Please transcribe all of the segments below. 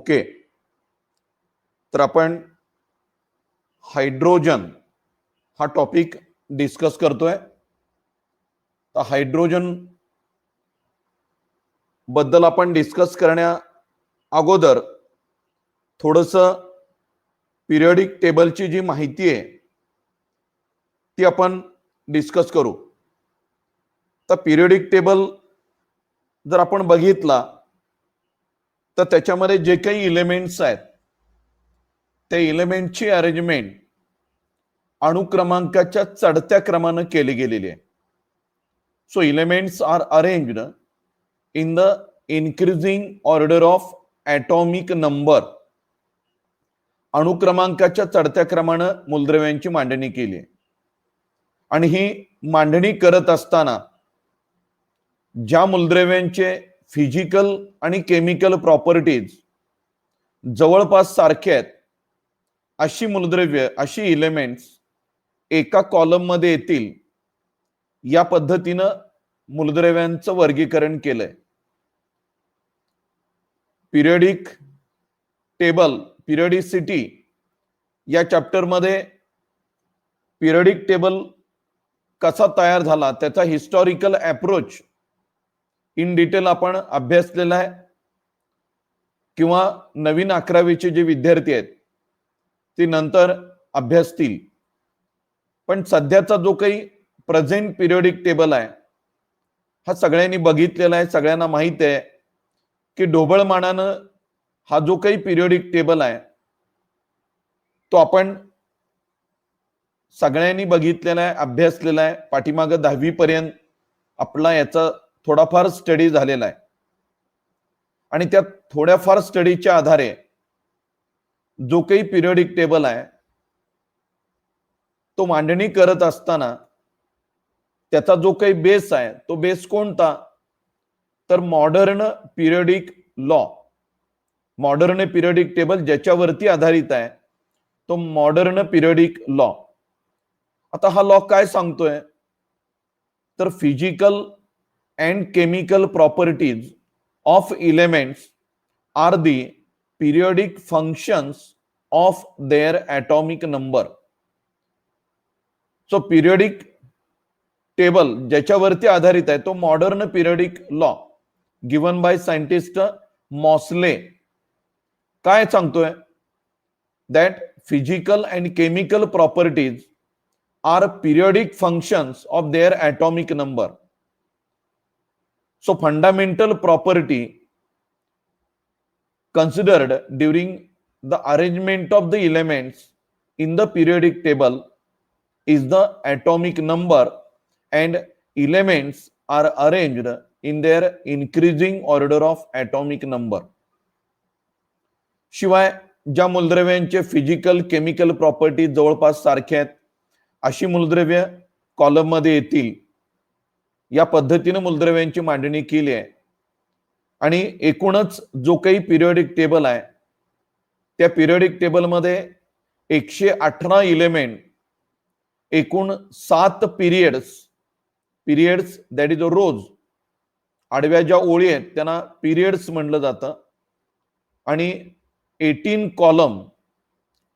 Okay, तर आपण hydrogen हा टॉपिक डिस्कस करतोय. तर हायड्रोजन बद्दल आपण डिस्कस करण्या अगोदर थोडस पिरियडिक टेबलची जी माहिती आहे ती आपण डिस्कस करू. तर पिरियडिक टेबल जर आपण बघितला तर त्याच्यामध्ये जे काही इलेमेंट्स आहेत त्या इलेमेंटची अरेंजमेंट अणुक्रमांकाच्या चढत्या क्रमाने केली गेलेली आहे. So elements are arranged in the increasing order of atomic number. अणुक्रमांकाच्या चढत्या क्रमानं मूलद्रव्यांची मांडणी केली आहे. आणि ही मांडणी करत असताना ज्या मूलद्रव्यांचे फिजिकल आणि केमिकल प्रॉपर्टीज जवळपास सारखे आहेत अशी मूलद्रव्य, अशी इलेमेंट्स एका कॉलम मध्ये येतील या पद्धतीनं मूलद्रव्यांचं वर्गीकरण केलंय. पिरियडिक टेबल, पिरियडिसिटी या चॅप्टर मध्ये पिरियडिक टेबल कसा तयार झाला त्याचा हिस्टॉरिकल अप्रोच इन डिटेल आपण अभ्यासलेला आहे. किंवा नवीन 11वीचे जे विद्यार्थी आहेत ते नंतर अभ्यासतील. पण सध्याचा जो काही प्रेझेंट पिरियडिक टेबल आहे हा सगळ्यांनी बघितलेला आहे, सगळ्यांना माहित आहे की ढोबळमानानं हा जो काही पिरियडिक टेबल आहे तो आपण सगळ्यांनी बघितलेला आहे, अभ्यासलेला आहे. पाठीमागं 10वी पर्यंत आपला याचा थोडाफार स्टडी झालेला आहे. आणि त्या थोड्याफार स्टडीच्या आधारे जो काही पिरियडिक टेबल आहे तो मांडणी करत असताना त्याचा जो काही बेस आहे तो बेस कोणता, तर modern periodic law. Modern periodic table ज्याच्यावरती आधारित आहे तो मॉडर्न पिरियडिक लॉ. आता हा लॉ काय सांगतोय, तर physical and chemical properties of elements are the periodic functions of their atomic number. So periodic table ज्याच्यावरती आधारित आहे तो modern periodic law given by scientist Moseley काय सांगतोय, that physical and chemical properties are periodic functions of their atomic number. So fundamental property considered during the arrangement of the elements in the periodic table is the atomic number, and elements are arranged in their increasing order of atomic number. शिवाय ज्या मूलद्रव्यांचे physical chemical property जवळपास सारखे आहेत अशी मूलद्रव्य column मध्ये येतील या पद्धतीने मूलद्रव्यांची मांडणी केली आहे. आणि एकूणच जो काही पिरियडिक टेबल आहे त्या पिरियडिक टेबल मध्ये 118 इलेमेंट, एकूण 7 पीरियड्स दॅट इज अ रोज, आडव्या ज्या ओळी आहेत त्यांना पीरियड्स म्हणलं जातं, आणि 18 कॉलम,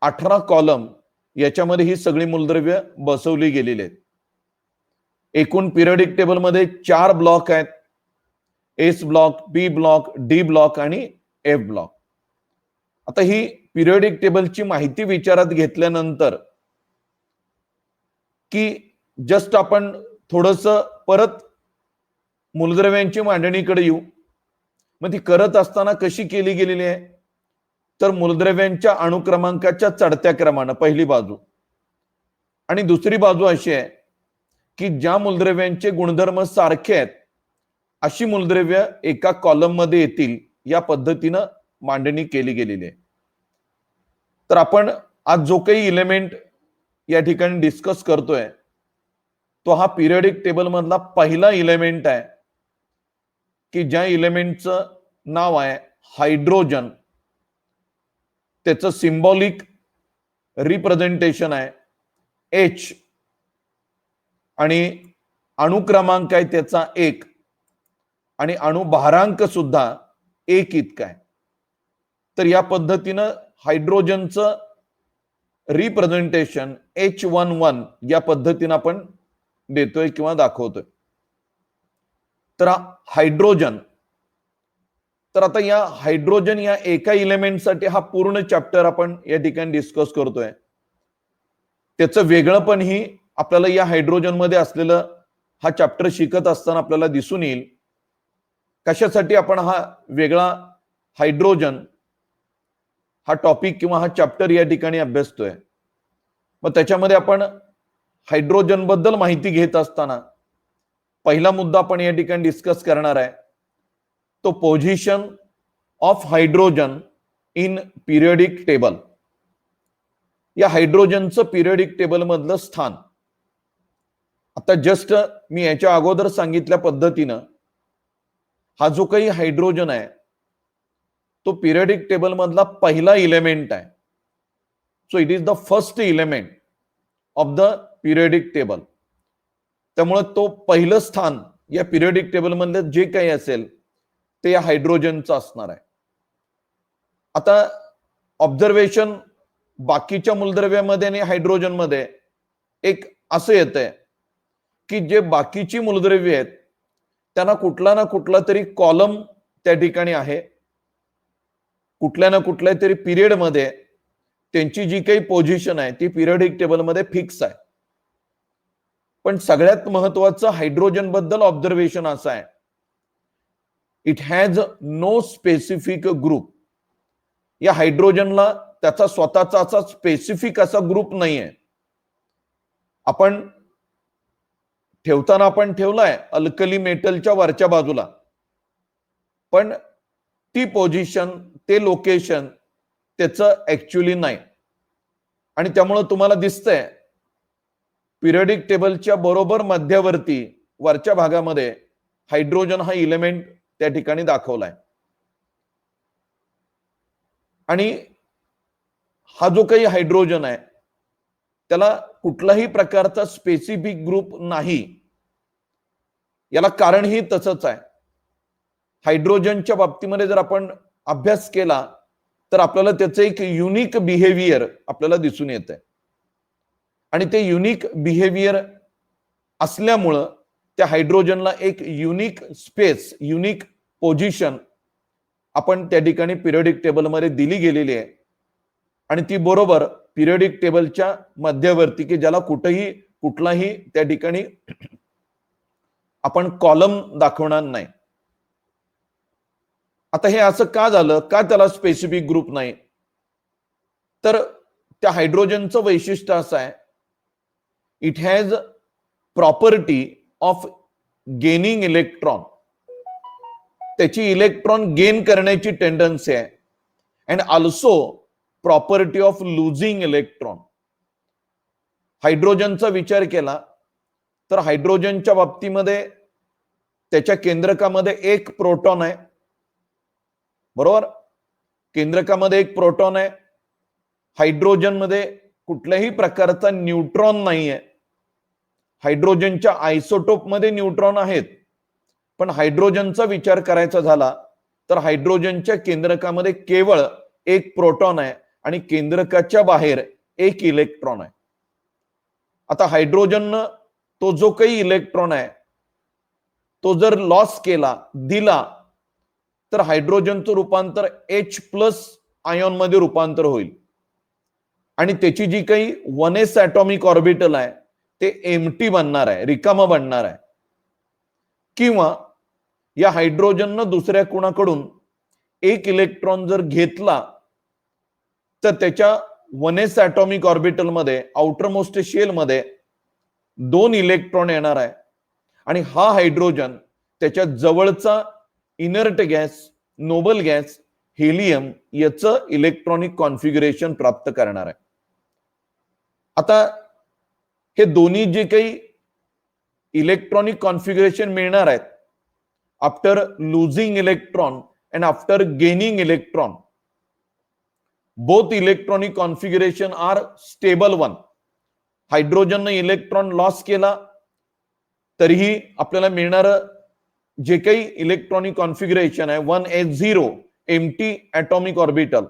18 कॉलम याच्यामध्ये ही सगळी मूलद्रव्य बसवली गेलेली आहेत. एकूण पिरियडिक टेबल मध्ये 4 ब्लॉक आहेत, एस ब्लॉक, बी ब्लॉक, डी ब्लॉक आणि एफ ब्लॉक. आता ही पिरियडिक टेबलची माहिती विचारात घेतल्यानंतर की जस्ट आपण थोडस परत मूलद्रव्यांची मांडणीकडे येऊ. मग ती करत असताना कशी केली गेलेली आहे, तर मूलद्रव्यांच्या अणुक्रमांकाच्या चढत्या क्रमानं पहिली बाजू, आणि दुसरी बाजू अशी आहे की ज्या मूलद्रव्यांचे गुणधर्म सारखे आहेत अशी मूलद्रव्य एका कॉलम मध्ये येतील या पद्धतीनं मांडणी केली गेलेली आहे. तर आपण आज जो काही इलेमेंट या ठिकाणी डिस्कस करतोय तो हा पिरियडिक टेबल मधला पहिला इलेमेंट आहे की ज्या इलेमेंटचं नाव आहे हायड्रोजन. त्याचं सिंबॉलिक रिप्रेझेंटेशन आहे H, आणि अणुक्रमांक आहे त्याचा 1, आणि अणुभारांक सुद्धा 1 इतका आहे. तर या पद्धतीनं हायड्रोजनचं रिप्रेझेंटेशन H11 या पद्धतीनं आपण देतोय किंवा दाखवतोय. तर हायड्रोजन, तर आता या हायड्रोजन या एका इलेमेंटसाठी हा पूर्ण चॅप्टर आपण या ठिकाणी डिस्कस करतोय. त्याचं वेगळंपण ही आपल्याला या हायड्रोजन मध्ये असलेलं हा चॅप्टर शिकत असताना आपल्याला दिसून येईल. कशासाठी आपण हा वेगळा हायड्रोजन हा टॉपिक किंवा हा चॅप्टर या ठिकाणी अभ्यासतोय. मग त्याच्यामध्ये आपण हायड्रोजन बद्दल माहिती घेत असताना पहिला मुद्दा आपण या ठिकाणी डिस्कस करणार आहे, तो position of hydrogen in periodic table. या हायड्रोजनचं पिरियडिक टेबल मधलं स्थान. आता जस्ट मी याच्या अगोदर सांगितल्या पद्धतीनं हा जो काही हायड्रोजन आहे तो पिरियडिक टेबल मधला पहिला इलेमेंट आहे. So it is the first element of the periodic table. त्यामुळे तो पहिलं स्थान या पिरियडिक टेबल मधलं जे काही असेल ते या हायड्रोजनचं असणार आहे. आता ऑब्झर्वेशन बाकीच्या मूलद्रव्यामध्ये आणि हायड्रोजनमध्ये एक असं येतंय की जे बाकीची मूलद्रव्ये आहेत त्यांना कुठला ना कुठला तरी कॉलम त्या ठिकाणी आहे, कुठल्या ना कुठल्या तरी पिरियड मध्ये त्यांची जी काही पोझिशन आहे ती पिरियडिक टेबल मध्ये फिक्स आहे. पण सगळ्यात महत्वाचं हायड्रोजन बद्दल ऑब्झर्वेशन असं आहे, it has no specific group. या हायड्रोजनला त्याचा स्वतःचा असा स्पेसिफिक असा ग्रुप नाहीये. आपण ठेवताना आपण ठेवलाय अल्कली मेटलच्या वरच्या बाजूला, पण ती पोझिशन ते लोकेशन त्याचं ऍक्च्युअली नाही. आणि त्यामुळे तुम्हाला दिसतंय पिरियडिक टेबलच्या बरोबर मध्यवर्ती वरच्या भागामध्ये हायड्रोजन हा इलेमेंट त्या ठिकाणी दाखवलाय. आणि हा जो काही हायड्रोजन आहे त्याला कुठलाही प्रकारचा स्पेसिफिक ग्रुप नाही. याला कारणही तसंच आहे. हायड्रोजनच्या बाबतीमध्ये जर आपण अभ्यास केला तर आपल्याला त्याचं एक युनिक बिहेवियर आपल्याला दिसून येतंय. आणि ते युनिक बिहेवियर असल्यामुळं त्या हायड्रोजनला एक युनिक स्पेस, युनिक पोझिशन आपण त्या ठिकाणी पिरियडिक टेबलमध्ये दिली गेलेली आहे. आणि ती बरोबर पिरियडिक टेबलच्या मध्यवर्ती, की ज्याला कुठलाही त्या ठिकाणी आपण कॉलम दाखवणार नाही. आता हे असं का झालं, का त्याला स्पेसिफिक ग्रुप नाही? तर त्या हायड्रोजनचं वैशिष्ट्य असं आहे, it has property of gaining electron. त्याची इलेक्ट्रॉन गेन करण्याची टेंडन्सी आहे. And also property of losing electron. हायड्रोजनचा विचार केला तर हायड्रोजनच्या बाबतीमध्ये त्याच्या केंद्रकामध्ये एक प्रोटॉन आहे, बरोबर? केंद्रकामध्ये एक प्रोटॉन आहे. हायड्रोजन मध्ये कुठल्याही प्रकारचा न्यूट्रॉन नाहीये. हायड्रोजनच्या आयसोटोप मध्ये न्यूट्रॉन आहेत, पण हायड्रोजनचा विचार करायचा झाला तर हायड्रोजनच्या केंद्रकामध्ये केवळ एक प्रोटॉन आहे आणि केंद्रकाच्या बाहेर एक इलेक्ट्रॉन आहे. आता हायड्रोजननं तो जो काही इलेक्ट्रॉन आहे तो जर लॉस केला, दिला, तर हायड्रोजनचं रूपांतर H+ आयॉन मध्ये रूपांतर होईल. आणि त्याची जी काही 1s ॲटॉमिक ऑर्बिटल आहे ते एम्प्टी बनणार आहे, रिकामा बनणार आहे. किंवा या हायड्रोजननं दुसऱ्या कोणाकडून एक इलेक्ट्रॉन जर घेतला तर त्याच्या 1s ॲटॉमिक ऑर्बिटल मध्ये, आउटर मोस्ट शेल मध्ये 2 इलेक्ट्रॉन येणार आहे. आणि हा हायड्रोजन त्याच्या जवळचा inert gas, noble gas helium याचं इलेक्ट्रॉनिक कॉन्फिगरेशन प्राप्त करणार आहे. आता हे दोन्ही जे काही इलेक्ट्रॉनिक कॉन्फिगरेशन मिळणार आहेत after losing electron and after gaining electron, both electronic configuration are stable one. हायड्रोजनने इलेक्ट्रॉन लॉस केला तरीही आपल्याला मिळणारं जे काही इलेक्ट्रॉनिक कॉन्फिगरेशन आहे 1s0 एम्प्टी ॲटॉमिक ऑर्बिटल,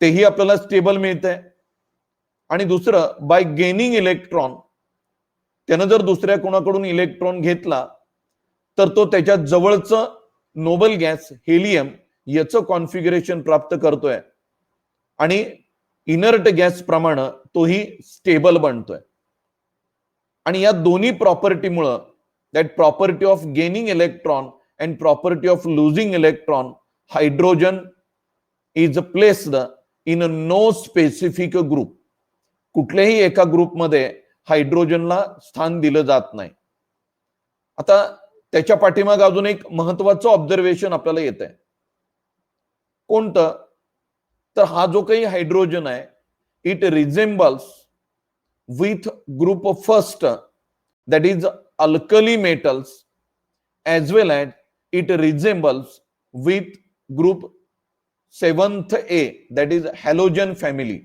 तेही आपल्याला स्टेबल मिळतंय. आणि दुसरं बाय गेनिंग इलेक्ट्रॉन, त्यानं जर दुसऱ्या कोणाकडून इलेक्ट्रॉन घेतला तर तो त्याच्या जवळचं नोबल गॅस हेलियम याचं कॉन्फिगरेशन प्राप्त करतोय आणि इनर्ट गॅस प्रमाणे तोही स्टेबल बनतोय. आणि या दोन्ही प्रॉपर्टीमुळं, that property of gaining electron and property of losing electron, hydrogen is placed in no specific group. कुठल्याही एका ग्रुपमध्ये हायड्रोजनला स्थान दिलं जात नाही. आता त्याच्या पाठीमागे अजून एक महत्वाचं ऑब्झर्वेशन आपल्याला येत आहे. कोणतं? तर हा जो काही हायड्रोजन आहे, it resembles with group first, that is alkali metals, as well as it resembles with group 7th A, that is halogen family.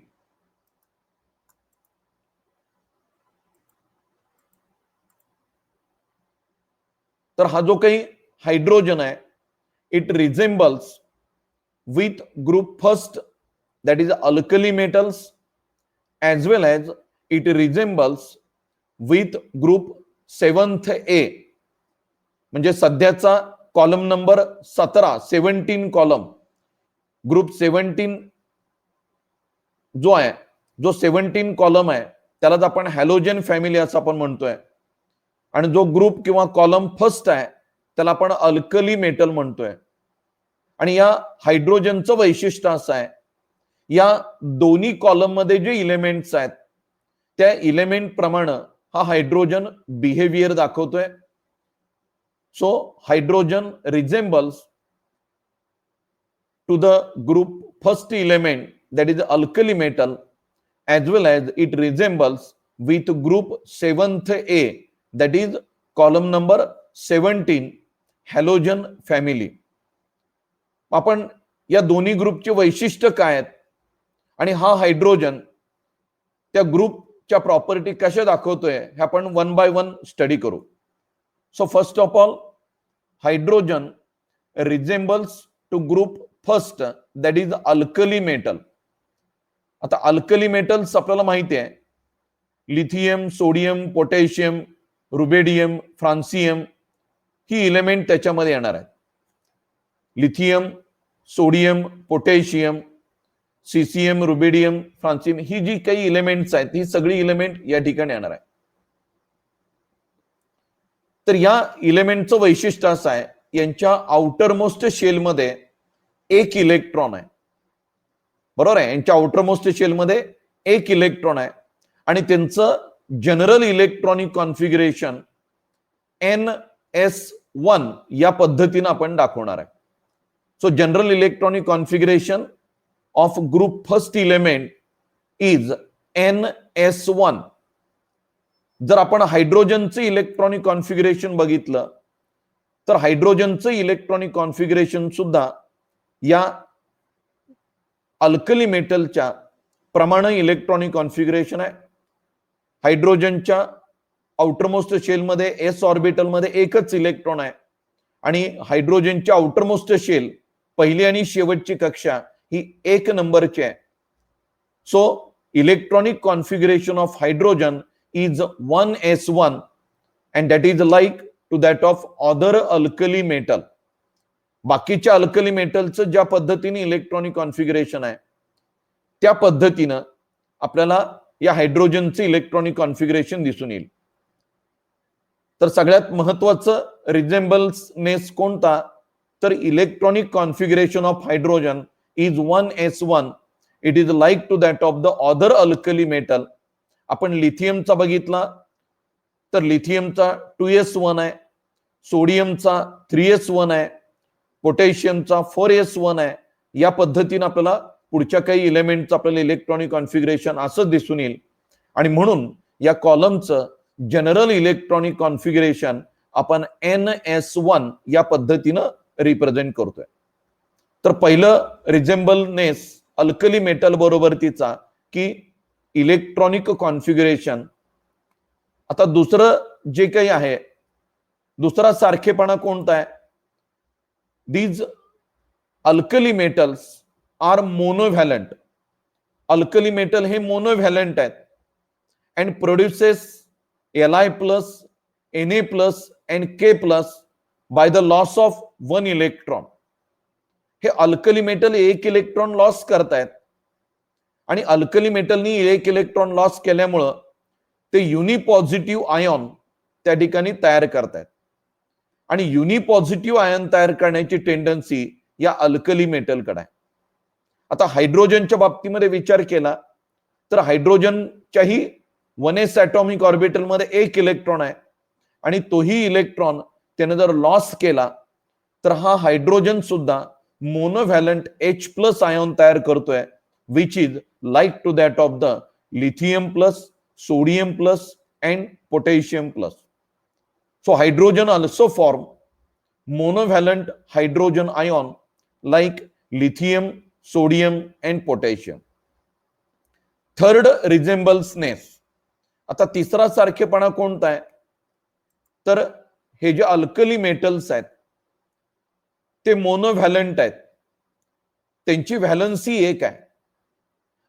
तर हा जो काही हायड्रोजन आहे, it resembles with group first, that is alkali metals, as well as it resembles with group 7th A. म्हणजे सध्याचा column number 17 column, group 17 जो आहे, जो 17 कॉलम आहे, त्यालाच आपण हॅलोजन फॅमिली असं आपण म्हणतोय. आणि जो ग्रुप किंवा कॉलम फर्स्ट आहे त्याला आपण अल्कली मेटल म्हणतोय. आणि या हायड्रोजनचं वैशिष्ट्य असं आहे, या दोन्ही कॉलम मध्ये जे इलेमेंट्स आहेत त्या इलेमेंट प्रमाणे हा हायड्रोजन बिहेवियर दाखवतोय. So hydrogen resembles to the group first element, that is alkali metal, as well as it resembles with group 7th A, that is column number 17 halogen family. आपण या दोन्ही ग्रुपचे वैशिष्ट्य काय आहेत आणि हा हायड्रोजन त्या ग्रुपच्या प्रॉपर्टी कशा दाखवतोय हे आपण वन बाय वन स्टडी करू. So first of all, hydrogen resembles to group first, that is alkali metal. आता अल्कली मेटल्स आपल्याला माहिती आहे, lithium, sodium, potassium, rubidium, francium ही इलेमेंट त्याच्यामध्ये येणार आहेत. Lithium, sodium, potassium, caesium, rubidium, francium ही जी काही इलेमेंट्स आहेत ही सगळी इलेमेंट या ठिकाणी येणार आहे. तर या इलेमेंटचं वैशिष्ट्य असं आहे, यांच्या आउटरमोस्ट शेलमध्ये एक इलेक्ट्रॉन आहे. बरोबर आहे, यांच्या आउटरमोस्ट शेलमध्ये एक इलेक्ट्रॉन आहे आणि त्यांचं जनरल इलेक्ट्रॉनिक कॉन्फिगरेशन NS1 या पद्धतीने आपण दाखवणार आहे. So general electronic configuration of group first element is NS1. जर आपण हायड्रोजनचं इलेक्ट्रॉनिक कॉन्फिगरेशन बघितलं तर हायड्रोजनचं इलेक्ट्रॉनिक कॉन्फिगरेशन सुद्धा या अल्कली मेटलच्या प्रमाणे इलेक्ट्रॉनिक कॉन्फिगरेशन आहे. हायड्रोजनच्या आउटरमोस्ट शेलमध्ये एस ऑर्बिटल मध्ये एकच इलेक्ट्रॉन आहे आणि हायड्रोजनच्या आउटरमोस्ट शेल पहिली आणि शेवटची कक्षा ही 1 नंबरची आहे. So electronic configuration of hydrogen is 1s1 and that is like to that of other alkali metal. बाकीच्या अल्कली मेटलचं ज्या पद्धतीने इलेक्ट्रॉनिक कॉन्फिगरेशन आहे त्या पद्धतीनं आपल्याला या हायड्रोजनचं इलेक्ट्रॉनिक कॉन्फिगरेशन दिसून येईल. तर सगळ्यात महत्वाचं रिझेंबल्सनेस कोणता? तर electronic configuration of hydrogen is 1s1. It is like to that of the other alkali metal. आपण लिथियमचा बघितला तर लिथियमचा 2s1 आहे, सोडियमचा 3s1 आहे, पोटॅशियमचा 4s1 आहे. या पद्धतीने आपल्याला पुढच्या काही इलेमेंटचं आपल्याला इलेक्ट्रॉनिक कॉन्फिगरेशन असं दिसून येईल. आणि म्हणून या कॉलमचं जनरल इलेक्ट्रॉनिक कॉन्फिगरेशन आपण NS1 या पद्धतीनं रिप्रेझेंट करतोय. तर पहिलं रिझेंबलनेस अल्कली मेटल बरोबरतीचा की इलेक्ट्रॉनिक कॉन्फिगरेशन. आता दुसरं जे काही आहे, दुसरा सारखेपणा कोणता आहे? These alkali metals are monovalent. Alkali metal हे मोनोव्हॅलंट आहेत and produces Li plus Na plus and K plus by the loss of 1 electron. हे अल्कली मेटल एक इलेक्ट्रॉन लॉस करतायत आणि अल्कली मेटलनी एक इलेक्ट्रॉन लॉस केल्यामुळं ते युनिपॉझिटिव्ह आयॉन त्या ठिकाणी तयार करतायत आणि युनिपॉझिटिव्ह आयन तयार करण्याची टेंडन्सी या अल्कली मेटलकडे आहे. आता हायड्रोजनच्या बाबतीमध्ये विचार केला तर हायड्रोजनच्याही 1s ॲटॉमिक ऑर्बिटलमध्ये एक इलेक्ट्रॉन आहे आणि तोही इलेक्ट्रॉन त्याने जर लॉस केला तर हा हायड्रोजन सुद्धा मोनोव्हॅलंट H प्लस आयॉन तयार करतोय which is like to that of the lithium plus, sodium plus and potassium plus. So hydrogen also form monovalent hydrogen ion like lithium, sodium and potassium. Third, resembleness. आता तिसरा सारखेपणा कोणता आहे तर हे जे अल्कली मेटल्स आहेत ते मोनोव्हॅलंट आहेत, त्यांची व्हॅलन्सी एक आहे.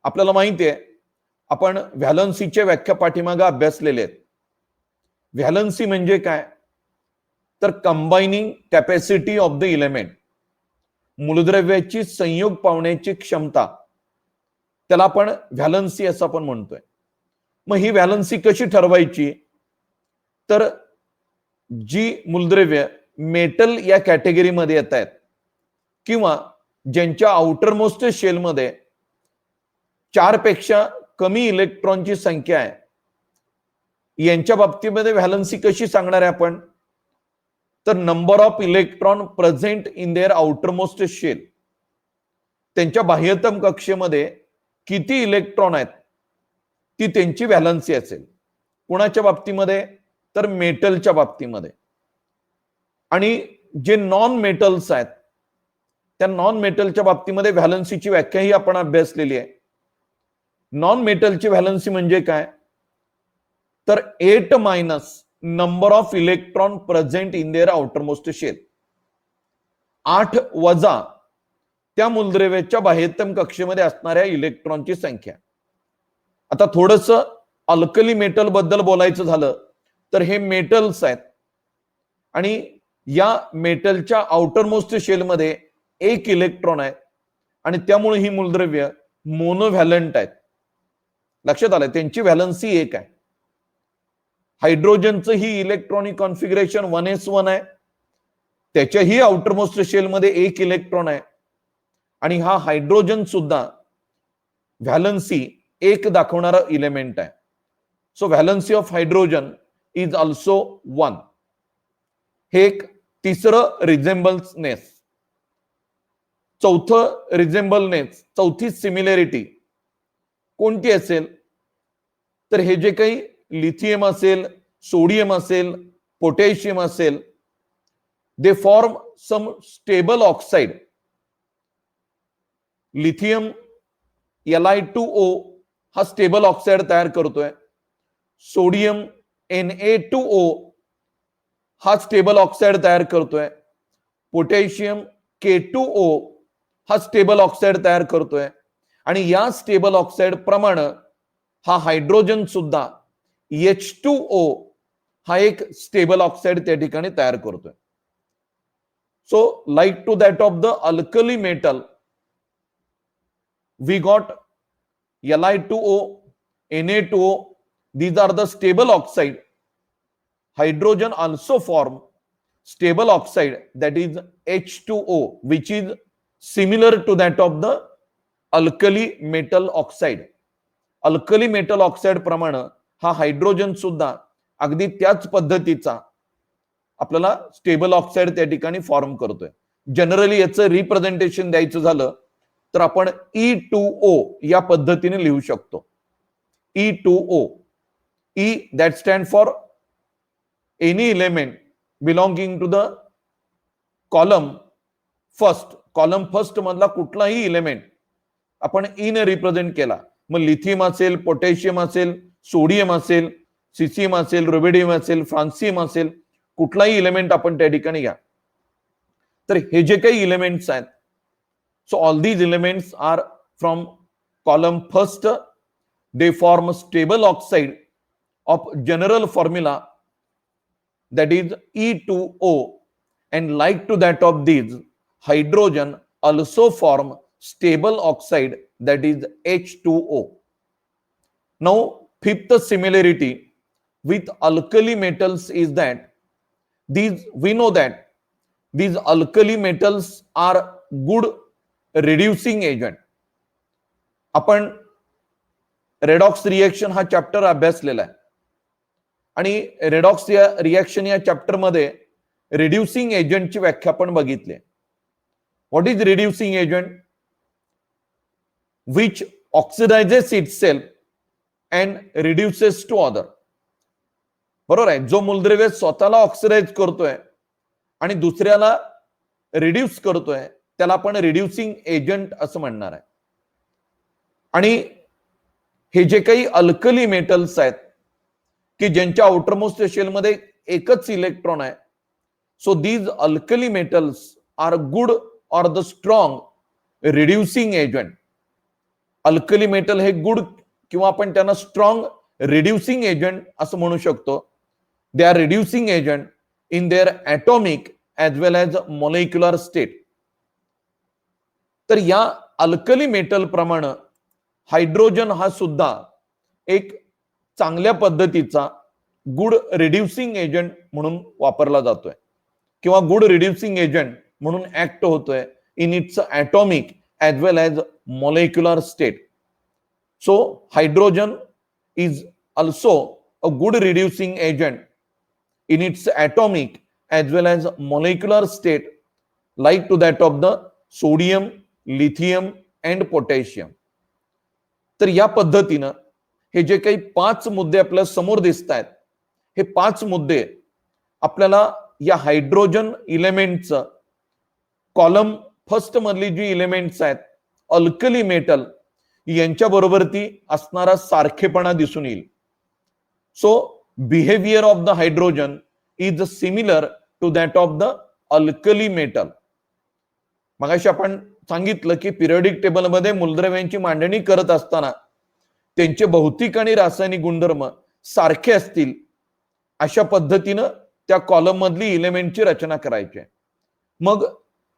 आपल्याला माहिती आहे आपण व्हॅलन्सीच्या व्याख्या पाठीमागे अभ्यासलेले आहेत. व्हॅलन्सी म्हणजे काय तर कंबायनिंग कॅपॅसिटी ऑफ द इलेमेंट, मूलद्रव्याची संयोग पावण्याची क्षमता, त्याला आपण व्हॅलन्सी असं आपण म्हणतोय. मग ही व्हॅलन्सी कशी ठरवायची तर जी मूलद्रव्य मेटल या कॅटेगरीमध्ये येत आहेत किंवा ज्यांच्या आउटरमोस्ट शेलमध्ये 4 पेक्षा कमी इलेक्ट्रॉनची संख्या आहे यांच्या बाबतीमध्ये व्हॅलन्सी कशी सांगणार आहे आपण तर number of electron present in their outermost shell, त्यांच्या बाह्यतम कक्षेमध्ये किती इलेक्ट्रॉन आहेत ती त्यांची व्हॅलन्सी असेल. कोणाच्या बाबतीमध्ये तर मेटलच्या बाबतीमध्ये. आणि जे नॉन मेटल्स आहेत त्या नॉन मेटलच्या बाबतीमध्ये व्हॅलन्सीची व्याख्या ही आपण अभ्यासलेली आहे. नॉन मेटलची व्हॅलन्सी म्हणजे काय तर 8 minus number of electron present in their outermost shell, 8 वजा त्या मूलद्रव्याच्या बाह्यतम कक्षेमध्ये असणाऱ्या इलेक्ट्रॉनची संख्या. आता थोडस अल्कली मेटल बद्दल बोलायचं झालं तर हे मेटल्स आहेत आणि या मेटलच्या आउटरमोस्ट शेलमध्ये 1 इलेक्ट्रॉन आहे आणि त्यामुळे ही मूलद्रव्य मोनोव्हॅलंट आहेत. लक्षात आलं, त्यांची व्हॅलन्सी 1 आहे. हायड्रोजनचं ही इलेक्ट्रॉनिक कॉन्फिगरेशन 1s1 आहे, त्याच्याही आउटरमोस्ट शेलमध्ये 1 इलेक्ट्रॉन आहे आणि हा हायड्रोजन सुद्धा व्हॅलन्सी 1 दाखवणारा इलेमेंट आहे. So valency of hydrogen is also 1. हे एक तिसरं रिझेम्बलनेस. चौथं रिझेम्बलनेस, चौथी सिमिलॅरिटी कोणती असेल तर हे जे काही लिथियम असेल, सोडियम असेल, पोटॅशियम असेल, they form some stable oxide. Lithium Li2O हा स्टेबल ऑक्साइड तयार करतोय, सोडियम Na2O हा स्टेबल ऑक्साइड तयार करतोय, पोटॅशियम K2O हा स्टेबल ऑक्साइड तयार करतोय आणि या स्टेबल ऑक्साइड प्रमाणे हा हायड्रोजन सुद्धा H2O हा एक स्टेबल ऑक्साइड त्या ठिकाणी तयार करतोय. So like to that of the alkali metal we got Li2O, Na2O, these are the stable oxide. Hydrogen also form stable oxide that is H2O which is similar to that of the alkali metal oxide. Alkali metal oxide प्रमाणे हा hydrogen सुद्धा अगदी त्याच पद्धतीचा आपल्याला stable oxide त्या ठिकाणी form करतोय. जनरली याचं रिप्रेझेंटेशन द्यायचं झालं तर आपण E2O या पद्धतीने लिहू शकतो. E2O, E that stand for any element belonging to the column first. Column first मधला कुठलाही इलेमेंट आपण E ने रिप्रेझेंट केला, मग लिथियम असेल, पोटॅशियम असेल, सोडियम असेल, सिसियम असेल, रुबिडियम असेल, फ्रान्सियम असेल, कुठलाही इलेमेंट आपण त्या ठिकाणी घ्या तर हे जे काही इलेमेंट्स आहेत So all these elements are from column first. They form stable oxide of general formula, that is E2O, and like to that of these, hydrogen also form stable oxide, that is H2O. Now fifth similarity with alkali metals is that we know that these alkali metals are good reducing agent. आपण redox reaction हा chapter अभ्यासलेला आहे आणि redox reaction या chapter मध्ये reducing एजंटची व्याख्या पण बघितली. What is reducing agent? Which oxidises itself and reduces to other. बरोबर आहे. जो मूलद्रव्य स्वतःला ऑक्सिडाइज करतोय आणि दुसऱ्याला रिड्यूस करतोय त्याला आपण रिड्युसिंग एजंट असं म्हणणार आहे. आणि हे जे काही अल्कली मेटल्स आहेत की ज्यांच्या आउटरमोस्ट शेलमध्ये एकच इलेक्ट्रॉन आहे, so these alkali metals are good or the strong reducing agent. Alkali metal हे गुड किंवा आपण त्यांना स्ट्रॉंग रिड्युसिंग एजंट असं म्हणू शकतो. They are reducing agent in their atomic as well as molecular state. तर या अल्कली मेटल प्रमाणे हायड्रोजन हा सुद्धा एक चांगल्या पद्धतीचा गुड रिड्युसिंग एजंट म्हणून वापरला जातोय किंवा गुड रिड्युसिंग एजंट म्हणून ऍक्ट होतोय in its atomic as well as molecular state. So hydrogen is also a good reducing agent in its atomic as well as molecular state, like to that of the sodium, lithium and potassium. तर या पद्धतीनं हे जे काही 5 मुद्दे आपल्या समोर दिसत आहेत, हे 5 मुद्दे आपल्याला या हायड्रोजन इलेमेंटचं कॉलम फर्स्ट मधली जी इलेमेंट्स आहेत अल्कली मेटल यांच्या बरोबरती असणारा सारखेपणा दिसून येईल. So behavior of the hydrogen is similar to that of the alkali metal. मगाशी आपण सांगितलं की पिरियडिक टेबल मध्ये मूलद्रव्यांची मांडणी करत असताना त्यांचे भौतिक आणि रासायनिक गुणधर्म सारखे असतील अशा पद्धतीनं त्या कॉलम मधली इलेमेंटची रचना करायची. मग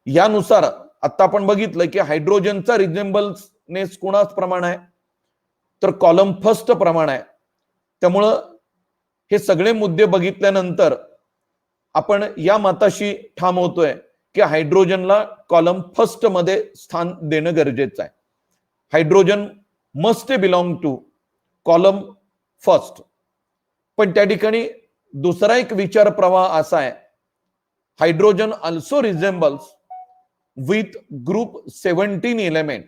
यानुसार आता आपण बघितलं की हायड्रोजनचा रिझेंबलनेस कोणाच प्रमाण आहे, तर कॉलम फर्स्ट प्रमाण आहे. त्यामुळं हे सगळे मुद्दे बघितल्यानंतर आपण या मताशी ठाम होतोय की हायड्रोजनला कॉलम फर्स्ट मध्ये स्थान देणं गरजेचं आहे. Hydrogen must belong to column first. पण त्या ठिकाणी दुसरा एक विचार प्रवाह असा आहे, hydrogen also resembles with group 17 element.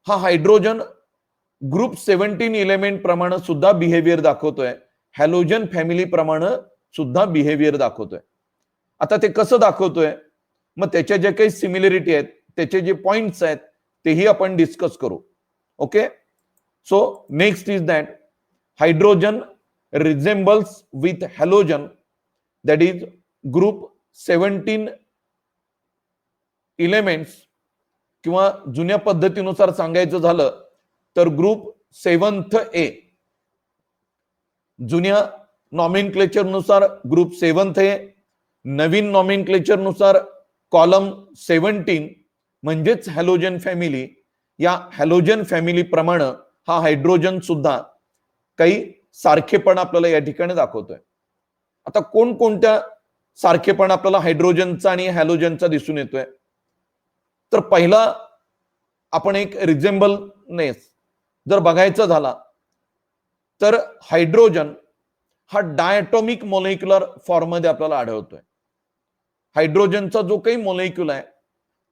हा हायड्रोजन ग्रुप 17 एलिमेंट प्रमाणे सुद्धा बिहेवियर दाखवतोय, हॅलोजन फॅमिली प्रमाणे सुद्धा बिहेवियर दाखवतोय. आता ते कसं दाखवतोय, मग त्याच्या जे काही सिमिलरिटी आहेत त्याचे जे पॉइंट्स आहेत तेही आपण डिस्कस करू. Okay. So next is that hydrogen resembles with halogen, that is group 17 elements, किंवा जुन्या पद्धतीनुसार सांगायचं झालं तर ग्रुप 7th ए. जुन्या नॉमेनक्लेचर नुसार ग्रुप 7th ए, नवीन नॉमेनक्लेचर नुसार कॉलम 17 म्हणजेच हॅलोजन फॅमिली. या हॅलोजन फॅमिली प्रमाणे हा हायड्रोजन सुद्धा काही सारखेपणा आपल्याला या ठिकाणी दाखवतोय. आता कोणकोणत्या सारखेपणा आपल्याला हायड्रोजनचा आणि हॅलोजनचा दिसून येतोय, तर पहिला आपण एक रिझेंबलनेस जर बघायचा झाला तर हायड्रोजन हा डायटॉमिक मॉलिक्युलर फॉर्म मध्ये आपल्याला आढळतोय. हायड्रोजनचा जो काही मॉलिक्युल आहे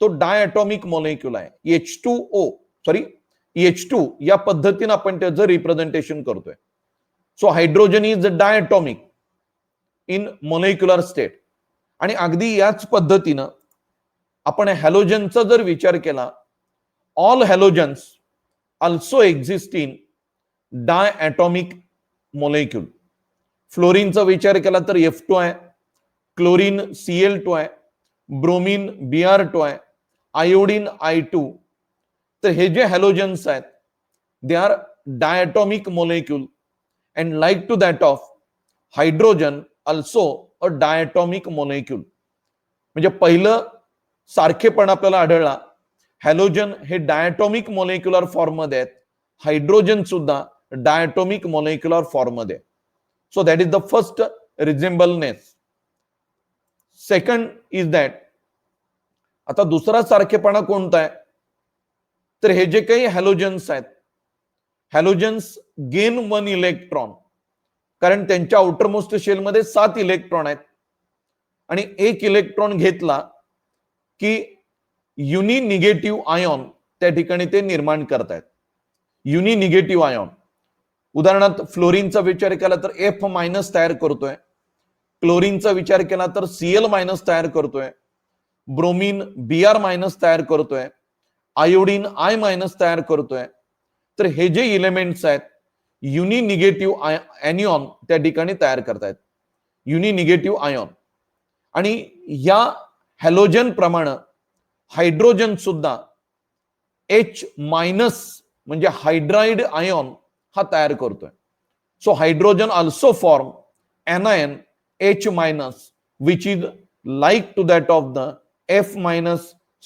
तो डायटॉमिक मॉलिक्युल आहे. H2 या पद्धतीने आपण त्याचं रिप्रेझेंटेशन करतोय. So hydrogen is diatomic in molecular state. आणि अगदी याच पद्धतीनं आपण हॅलोजनचा जर विचार केला, all halogens also exist in diatomic molecule. फ्लोरीनचा विचार केला तर F2 आहे, क्लोरीन Cl2 आहे, ब्रोमीन Br2 आहे, आयोडीन I2, तर हे जे हॅलोजन्स आहेत they are diatomic molecule and like to that of hydrogen also a diatomic molecule. म्हणजे पहिलं सारखेपण आपल्याला आढळला, हॅलोजन हे डायटॉमिक मोलेक्युलर फॉर्म मध्ये आहेत, हायड्रोजन सुद्धा डायटॉमिक मोलेक्युलर फॉर्म मध्ये. So that is the first resemblance. Second is that, आता दुसरा सारखेपणा कोणता आहे, तर हे जे काही हॅलोजन्स आहेत, हॅलोजन्स गेन 1 इलेक्ट्रॉन, कारण त्यांच्या आउटरमोस्ट शेल मध्ये 7 इलेक्ट्रॉन आहेत आणि 1 इलेक्ट्रॉन घेतला की युनि निगेटिव्ह आयॉन त्या ठिकाणी ते निर्माण करतायत. युनि निगेटिव्ह आयॉन, उदाहरणार्थ फ्लोरीनचा विचार केला तर F- तयार करतोय, क्लोरीनचा विचार केला तर Cl- तयार करतोय, ब्रोमीन Br- तयार करतोय, आयोडीन I- तयार करतोय. तर हे जे इलेमेंट्स आहेत युनि निगेटिव्ह एनियॉन त्या ठिकाणी तयार करतायत, युनि निगेटिव्ह आयॉन. आणि या हॅलोजन प्रमाणे हायड्रोजन सुद्धा H- म्हणजे हायड्राइड आयॉन हा तयार करतोय. So hydrogen also form anion H- which is like to that of the F-,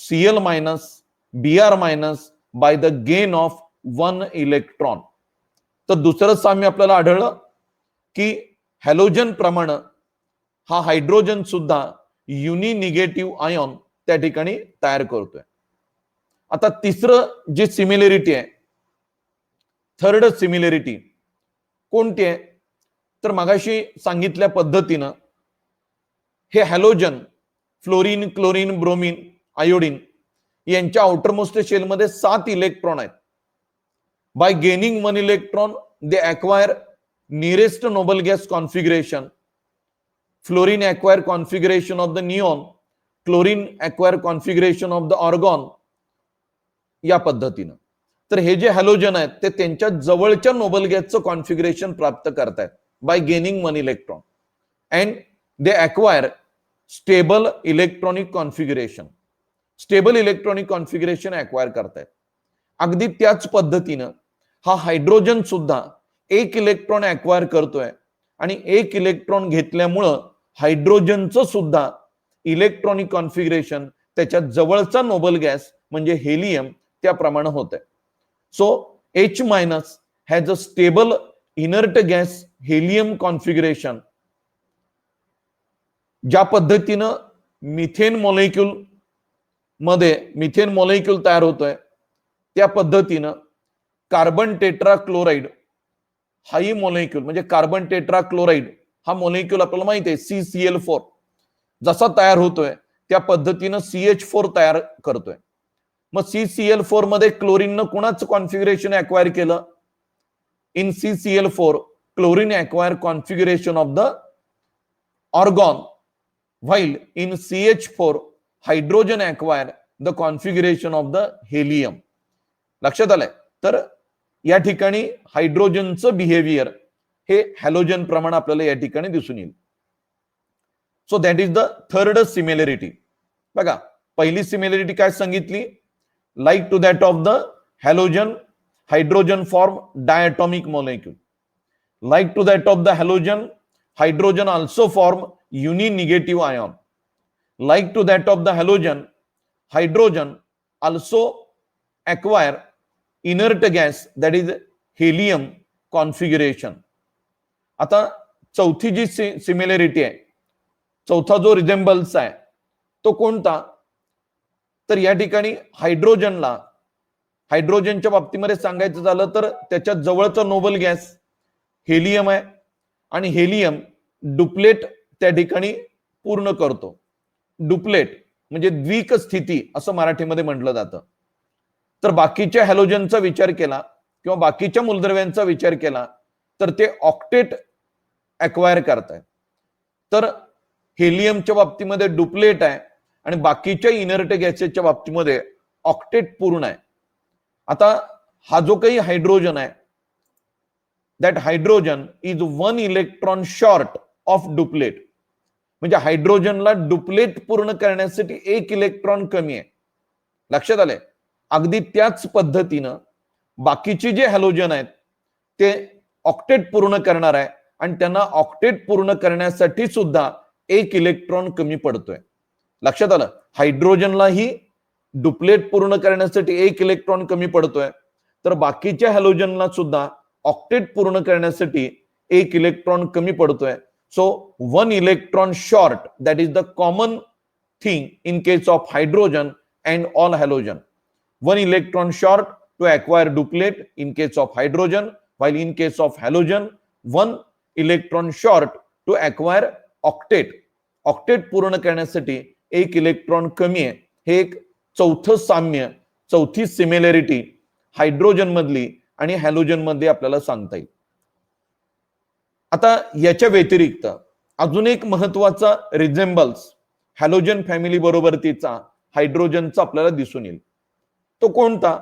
Cl-, Br- by the gain of 1 electron. तर दुसरं साम्य आपल्याला आढळलं की हॅलोजन प्रमाणे हा हायड्रोजन सुद्धा युनि निगेटिव्ह आयॉन त्या ठिकाणी तयार करतोय. आता तिसरं जे सिमिलरिटी आहे, थर्ड सिमिलरिटी कोणती आहे, तर मगाशी सांगितल्या पद्धतीनं हे halogen fluorine, chlorine, bromine, iodine यांच्या आउटरमोस्ट शेलमध्ये 7 इलेक्ट्रॉन आहेत. Bye gaining 1 electron they acquire nearest Nobel gas configuration. Fluorine acquire configuration of the neon, chlorine acquire configuration of the argon, या पद्धतीनं. तर हे जे हॅलोजन आहेत ते त्यांच्या जवळच्या नोबल गॅसचं कॉन्फिगरेशन प्राप्त करतायत bye gaining 1 electron and they acquire stable electronic configuration. Stable electronic configuration acquire करतायत. अगदी त्याच पद्धतीनं हा हायड्रोजन सुद्धा 1 इलेक्ट्रॉन अक्वायर करतोय आणि 1 इलेक्ट्रॉन घेतल्यामुळं हायड्रोजनचं सुद्धा इलेक्ट्रॉनिक कॉन्फिगरेशन त्याच्या जवळचा नोबल गॅस म्हणजे हेलियम त्याप्रमाणे होत आहे. So H- has a stable inert gas helium configuration. ज्या पद्धतीनं मिथेन मॉलिक्यूल मध्ये मिथेन मॉलिक्यूल तयार होतोय त्या पद्धतीनं कार्बन टेट्रा क्लोराईड हाही मॉलिक्यूल म्हणजे कार्बन टेट्रा क्लोराईड हा मॉलिक्यूल आपल्याला माहिती आहे CCl4 जसा तयार होतोय त्या पद्धतीनं CH4 तयार करतोय. मग CCl4 मध्ये क्लोरीननं कुणाचं कॉन्फिगरेशन अक्वायर केलं, in CCl4 chlorine acquire configuration of the argon, while in CH4 hydrogen acquire the configuration of the helium. लक्षात आलंय. तर या ठिकाणी हायड्रोजनचं बिहेवियर हे हॅलोजन प्रमाणे आपल्याला या ठिकाणी दिसून येईल. So that is the third similarity. बघा पहिली सिमिलरिटी काय सांगितली, like to that of the halogen hydrogen form diatomic molecule. Like to that of the halogen hydrogen also form uninegative ion. Like to that of the halogen hydrogen also acquire inert gas that is helium configuration. आता चौथी जी similarity आहे, चौथा जो रिझेंबल्स आहे तो कोणता, तर या ठिकाणी हायड्रोजनच्या बाबतीमध्ये सांगायचं झालं तर त्याच्या जवळचा नोबल गॅस हेलियम आहे आणि हेलियम डुप्लेट त्या ठिकाणी पूर्ण करतो. डुप्लेट म्हणजे द्विक स्थिती असं मराठीमध्ये म्हटलं जातं. तर बाकीच्या हॅलोजनचा विचार केला किंवा बाकीच्या मूलद्रव्यांचा विचार केला तर ते ऑक्टेट अक्वायर करतायत. तर हेलियमच्या बाबतीमध्ये डुप्लेट आहे आणि बाकीच्या इनर्ट गॅसेसच्या बाबतीमध्ये ऑक्टेट पूर्ण आहे. आता हा जो काही हायड्रोजन आहे that hydrogen is 1 electron short of duplet. म्हणजे हायड्रोजनला डुप्लेट पूर्ण करण्यासाठी 1 इलेक्ट्रॉन कमी आहे. लक्षात आलंय? अगदी त्याच पद्धतीनं बाकीचे जे हॅलोजन आहेत ते ऑक्टेट पूर्ण करणार आहे आणि त्यांना ऑक्टेट पूर्ण करण्यासाठी सुद्धा एक इलेक्ट्रॉन कमी पडतोय. लक्षात आलं? हायड्रोजनलाही डुप्लेट पूर्ण करण्यासाठी एक इलेक्ट्रॉन कमी पडतोय, तर बाकीच्या हॅलोजनला सुद्धा ऑक्टेट पूर्ण करण्यासाठी एक इलेक्ट्रॉन कमी पडतोय. So 1 electron short, that is the common thing in case of hydrogen and all halogen. 1 electron short to acquire duplet in case of hydrogen, while in case of halogen 1 electron short to acquire octet. Octet पूर्ण करण्यासाठी एक electron कमी आहे. हे एक चौथं साम्य, चौथी सिमिलॅरिटी हायड्रोजन मधली आणि हॅलोजन मध्ये आपल्याला सांगता येईल. आता याच्या व्यतिरिक्त अजून एक महत्वाचा रिझेंबल्स हॅलोजन फॅमिली बरोबरतीचा हायड्रोजनचा आपल्याला दिसून येईल. तो कोणता?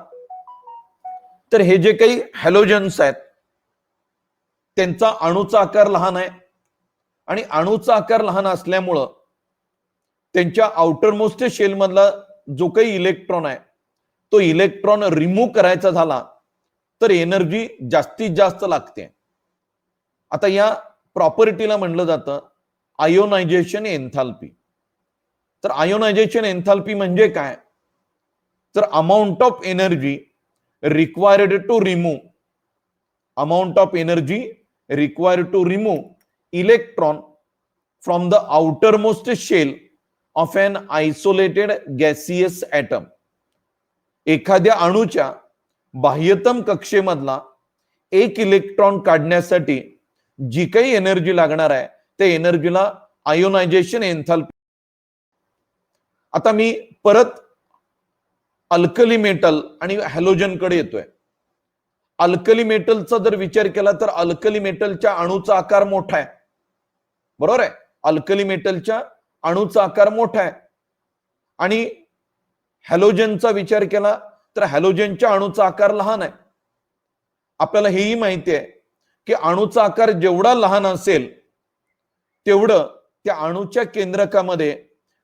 तर हे जे काही हॅलोजन्स आहेत त्यांचा अणूचा आकार लहान आहे आणि अणूचा आकार लहान असल्यामुळं त्यांच्या आउटरमोस्ट शेल मधला जो काही इलेक्ट्रॉन आहे तो इलेक्ट्रॉन रिमूव्ह करायचा झाला तर एनर्जी जास्तीत जास्त लागते. आता या प्रॉपर्टीला म्हणलं जातं आयोनायझेशन एन्थाल्पी. तर आयोनायझेशन एन्थाल्पी म्हणजे काय? तर amount of energy required to remove electron from the outermost shell of an isolated gaseous atom. एखाद्या अणूच्या बाह्यतम कक्षेमधला एक इलेक्ट्रॉन काढण्यासाठी जी काही एनर्जी लागणार आहे त्या एनर्जीला आयोनायझेशन एन्थाल्पी. आता मी परत अल्कली मेटल आणि हॅलोजन कडे येतोय. अल्कली मेटलचा जर विचार केला तर अल्कली मेटलच्या अणूचा आकार मोठा आहे, बरोबर आहे? अल्कली मेटलच्या अणूचा आकार मोठा आहे आणि हॅलोजनचा विचार केला तर हॅलोजनच्या अणूचा आकार लहान आहे. आपल्याला हेही माहिती आहे की अणूचा आकार जेवढा लहान असेल तेवढं त्या अणूच्या केंद्रकामध्ये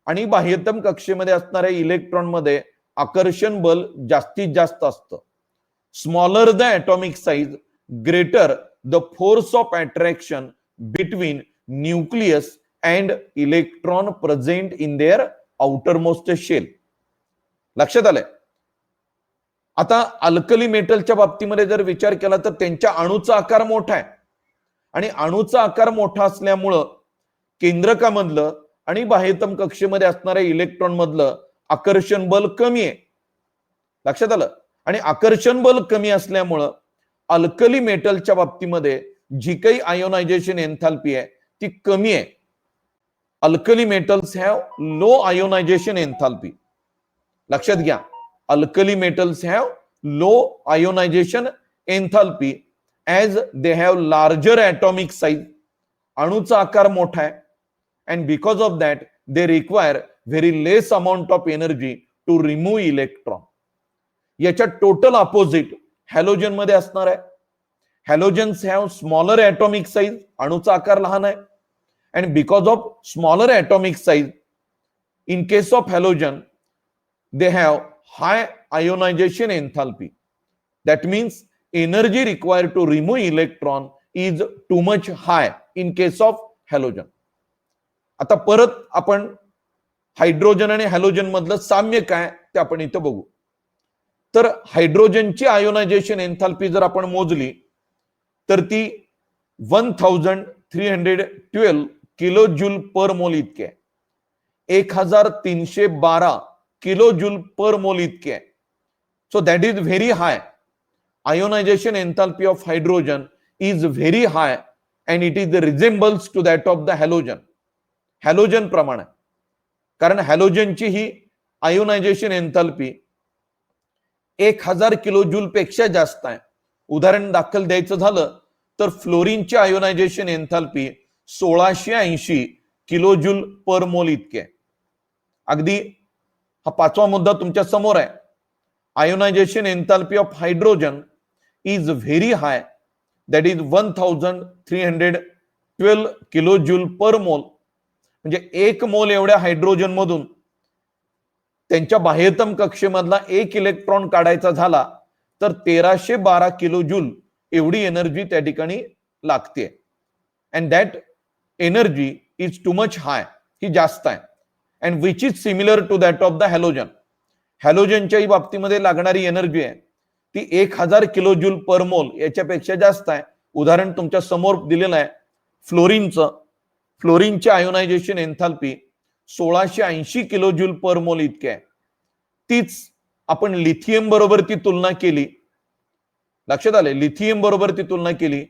आणि बाह्यतम कक्षेमध्ये असणाऱ्या इलेक्ट्रॉन मध्ये आकर्षण बल जास्तीत जास्त असतं. Smaller the atomic size, greater the force of attraction between nucleus and electron present in their outermost shell. लक्षात आलंय? आता अल्कली मेटलच्या बाबतीमध्ये जर विचार केला तर त्यांच्या अणूचा आकार मोठा आहे आणि अणूचा आकार मोठा असल्यामुळं केंद्रकामधलं आणि बाह्यतम कक्षेमध्ये असणाऱ्या इलेक्ट्रॉन मधलं आकर्षण बल कमी आहे. लक्षात आलं? आणि आकर्षण बल कमी असल्यामुळं अल्कली मेटलच्या बाबतीमध्ये जी काही आयोनायझेशन एन्थाल्पी आहे ती कमी आहे. Alkali metals have low ionisation enthalpy. लक्षात घ्या, alkali metals have low ionisation enthalpy as they have larger atomic size. अणूचा आकार मोठा आहे and because of that they require very less amount of energy to remove electron. याच्या total opposite halogen मध्ये असणार आहे. Halogens have smaller atomic size, अणूचा आकार लहान आहे and because of smaller atomic size in case of halogen they have high ionization enthalpy. That means energy required to remove electron is too much high in case of halogen. आता परत आपण hydrogen आणि halogen मधलं साम्य काय ते आपण इथं बघू. तर हायड्रोजनची आयोनायझेशन एन्थाल्पी जर आपण मोजली तर ती 1312 किलो जूल पर मोल इतके आहे. 1312 किलो जूल पर मोल इतके आहे. So that is very high. Ionisation enthalpy of hydrogen is very high and it is resembles to that of the halogen. Halogen प्रमाणे, कारण हॅलोजनची ही आयोनायझेशन एन्थाल्पी 1000 किलो जूल पेक्षा जास्त आहे. उदाहरण दाखल द्यायचं झालं तर फ्लोरीनची ionisation enthalpy 1680 kilo joule per mole इतके आहे. अगदी हा पाचवा मुद्दा तुमच्या समोर आहे. Ionization enthalpy of hydrogen is very high, that is 1312 kilo joule per mole. म्हणजे 1 मोल एवढ्या हायड्रोजन मधून त्यांच्या बाह्यतम कक्षेमधला एक इलेक्ट्रॉन काढायचा झाला तर 1312 किलो जूल एवढी एनर्जी त्या ठिकाणी लागते. And that energy is too much high, ही जास्त आहे. And which is similar to that of the halogen. हॅलोजनच्याही बाबतीमध्ये लागणारी एनर्जी आहे ती 1000 किलो जूल पर मोल याच्यापेक्षा जास्त आहे. उदाहरण तुमच्या समोर दिलेलं आहे फ्लोरीनचं. फ्लोरीनचे ionisation enthalpy 1680 kilo joule per mole इतके आहे. तीच आपण लिथियम बरोबर ती तुलना केली, लक्षात आले, लिथियम बरोबर ती तुलना केली,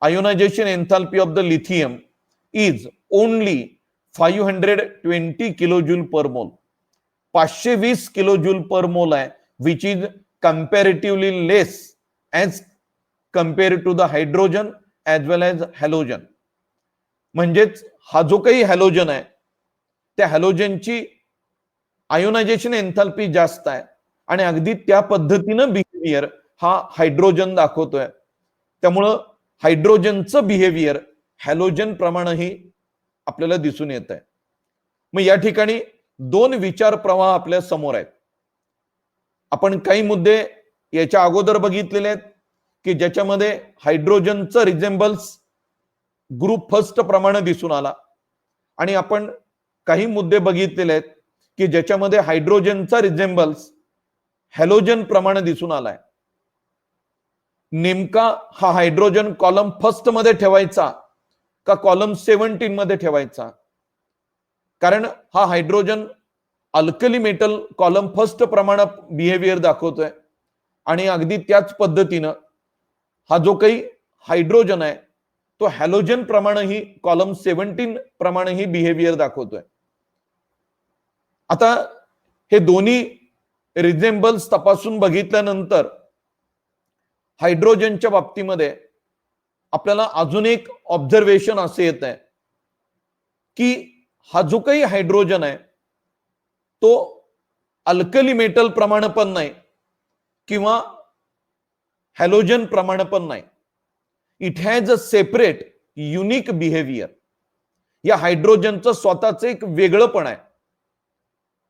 ionization enthalpy of the lithium is only 520 kilo joule per mole. 520 kilo joule per mole आहे, which is comparatively less as compare to the hydrogen as well as halogen. म्हणजेच हा जो काही हॅलोजन आहे त्या हॅलोजनची आयोनायझेशन एन्थाल्पी जास्त आहे आणि अगदी त्या पद्धतीनं बिहेवियर हा हायड्रोजन दाखवतोय. त्यामुळं हायड्रोजनचं बिहेवियर हॅलोजन प्रमाणेही आपल्याला दिसून येत आहे. मग या ठिकाणी दोन विचार प्रवाह आपल्या समोर आहेत. आपण काही मुद्दे याच्या अगोदर बघितलेले आहेत की ज्याच्यामध्ये हायड्रोजनचं रिझेंबल्स ग्रुप फर्स्ट प्रमाणे दिसून आला आणि आपण काही मुद्दे बघितलेले आहेत की ज्याच्यामध्ये हायड्रोजनचा रिझेंबल्स हॅलोजन प्रमाणे दिसून आलाय. नेमका हा हायड्रोजन कॉलम फर्स्ट मध्ये ठेवायचा का कॉलम 17 मध्ये ठेवायचा? कारण हा hydrogen alkali metal column first प्रमाणे बिहेवियर दाखवतोय आणि अगदी त्याच पद्धतीनं हा जो काही हायड्रोजन आहे तो हॅलोजन प्रमाणेही कॉलम 17 प्रमाणेही बिहेवियर दाखवतोय. आता हे दोन्ही रिझेंबल्स तपासून बघितल्यानंतर हायड्रोजनच्या बाबतीमध्ये आपल्याला अजून एक ऑब्झर्वेशन असे येत आहे की हा जो काही हायड्रोजन आहे तो अल्कली मेटल प्रमाणे पण नाही किंवा हॅलोजन प्रमाणे पण नाही. It has a separate unique behaviour. या हायड्रोजनचं स्वतःचं एक वेगळंपण आहे,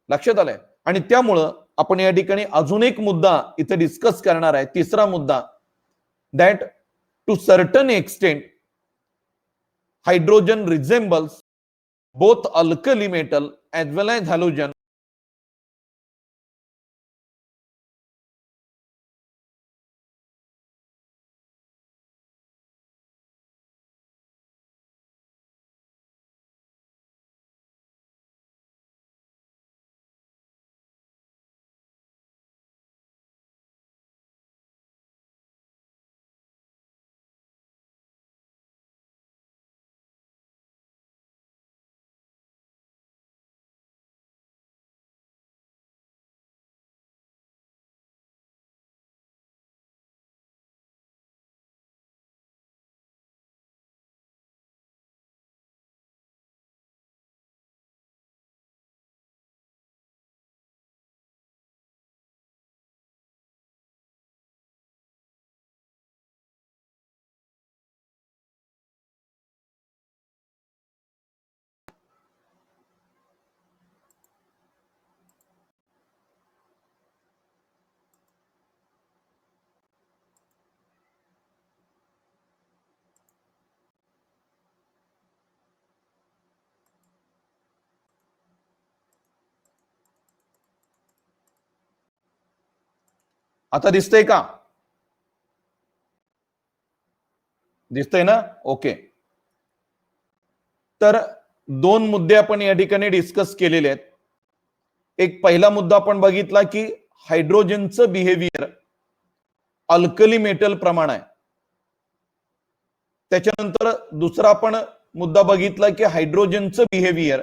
लक्षात आलंय. आणि त्यामुळं आपण या ठिकाणी अजून एक मुद्दा इथे डिस्कस करणार आहे, तिसरा मुद्दा, that to certain extent hydrogen resembles both alkali metal as well as halogen. आता दिसतंय का? दिसतंय ना? ओके. तर दोन मुद्दे आपण या ठिकाणी डिस्कस केलेले आहेत. एक पहिला मुद्दा आपण बघितला की हायड्रोजनचं बिहेवियर अल्कली मेटल प्रमाण आहे. त्याच्यानंतर दुसरा आपण मुद्दा बघितला की हायड्रोजनचं बिहेवियर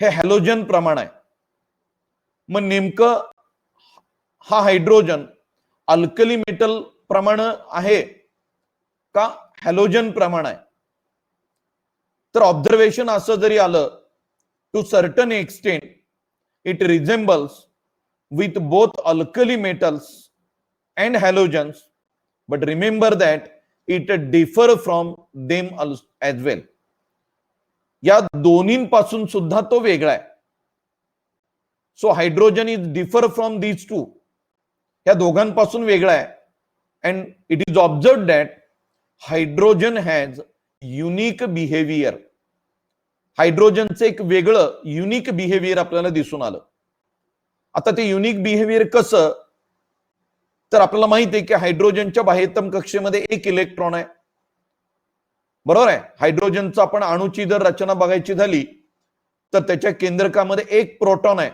हे हॅलोजन प्रमाण आहे. मग नेमकं हा हायड्रोजन अल्कली मेटल प्रमाण आहे का हॅलोजन प्रमाण आहे? तर ऑब्झर्वेशन असं जरी आलं, to certain extent it resembles with both alkali metals and halogens, but remember that it differ from them as well. या दोन्हींपासून सुद्धा तो वेगळा आहे. So hydrogen is differ from these two, या दोघांपासून वेगळा आहे. And it is observe that hydrogen has unique behaviour. हायड्रोजनचं एक वेगळं युनिक बिहेवियर आपल्याला दिसून आलं. आता ते युनिक बिहेवियर कसं, तर आपल्याला माहिती आहे की हायड्रोजनच्या बाह्यतम कक्षेमध्ये एक इलेक्ट्रॉन आहे, बरोबर आहे. हायड्रोजनचं आपण अणूची जर रचना बघायची झाली तर त्याच्या केंद्रकामध्ये एक प्रोटॉन आहे,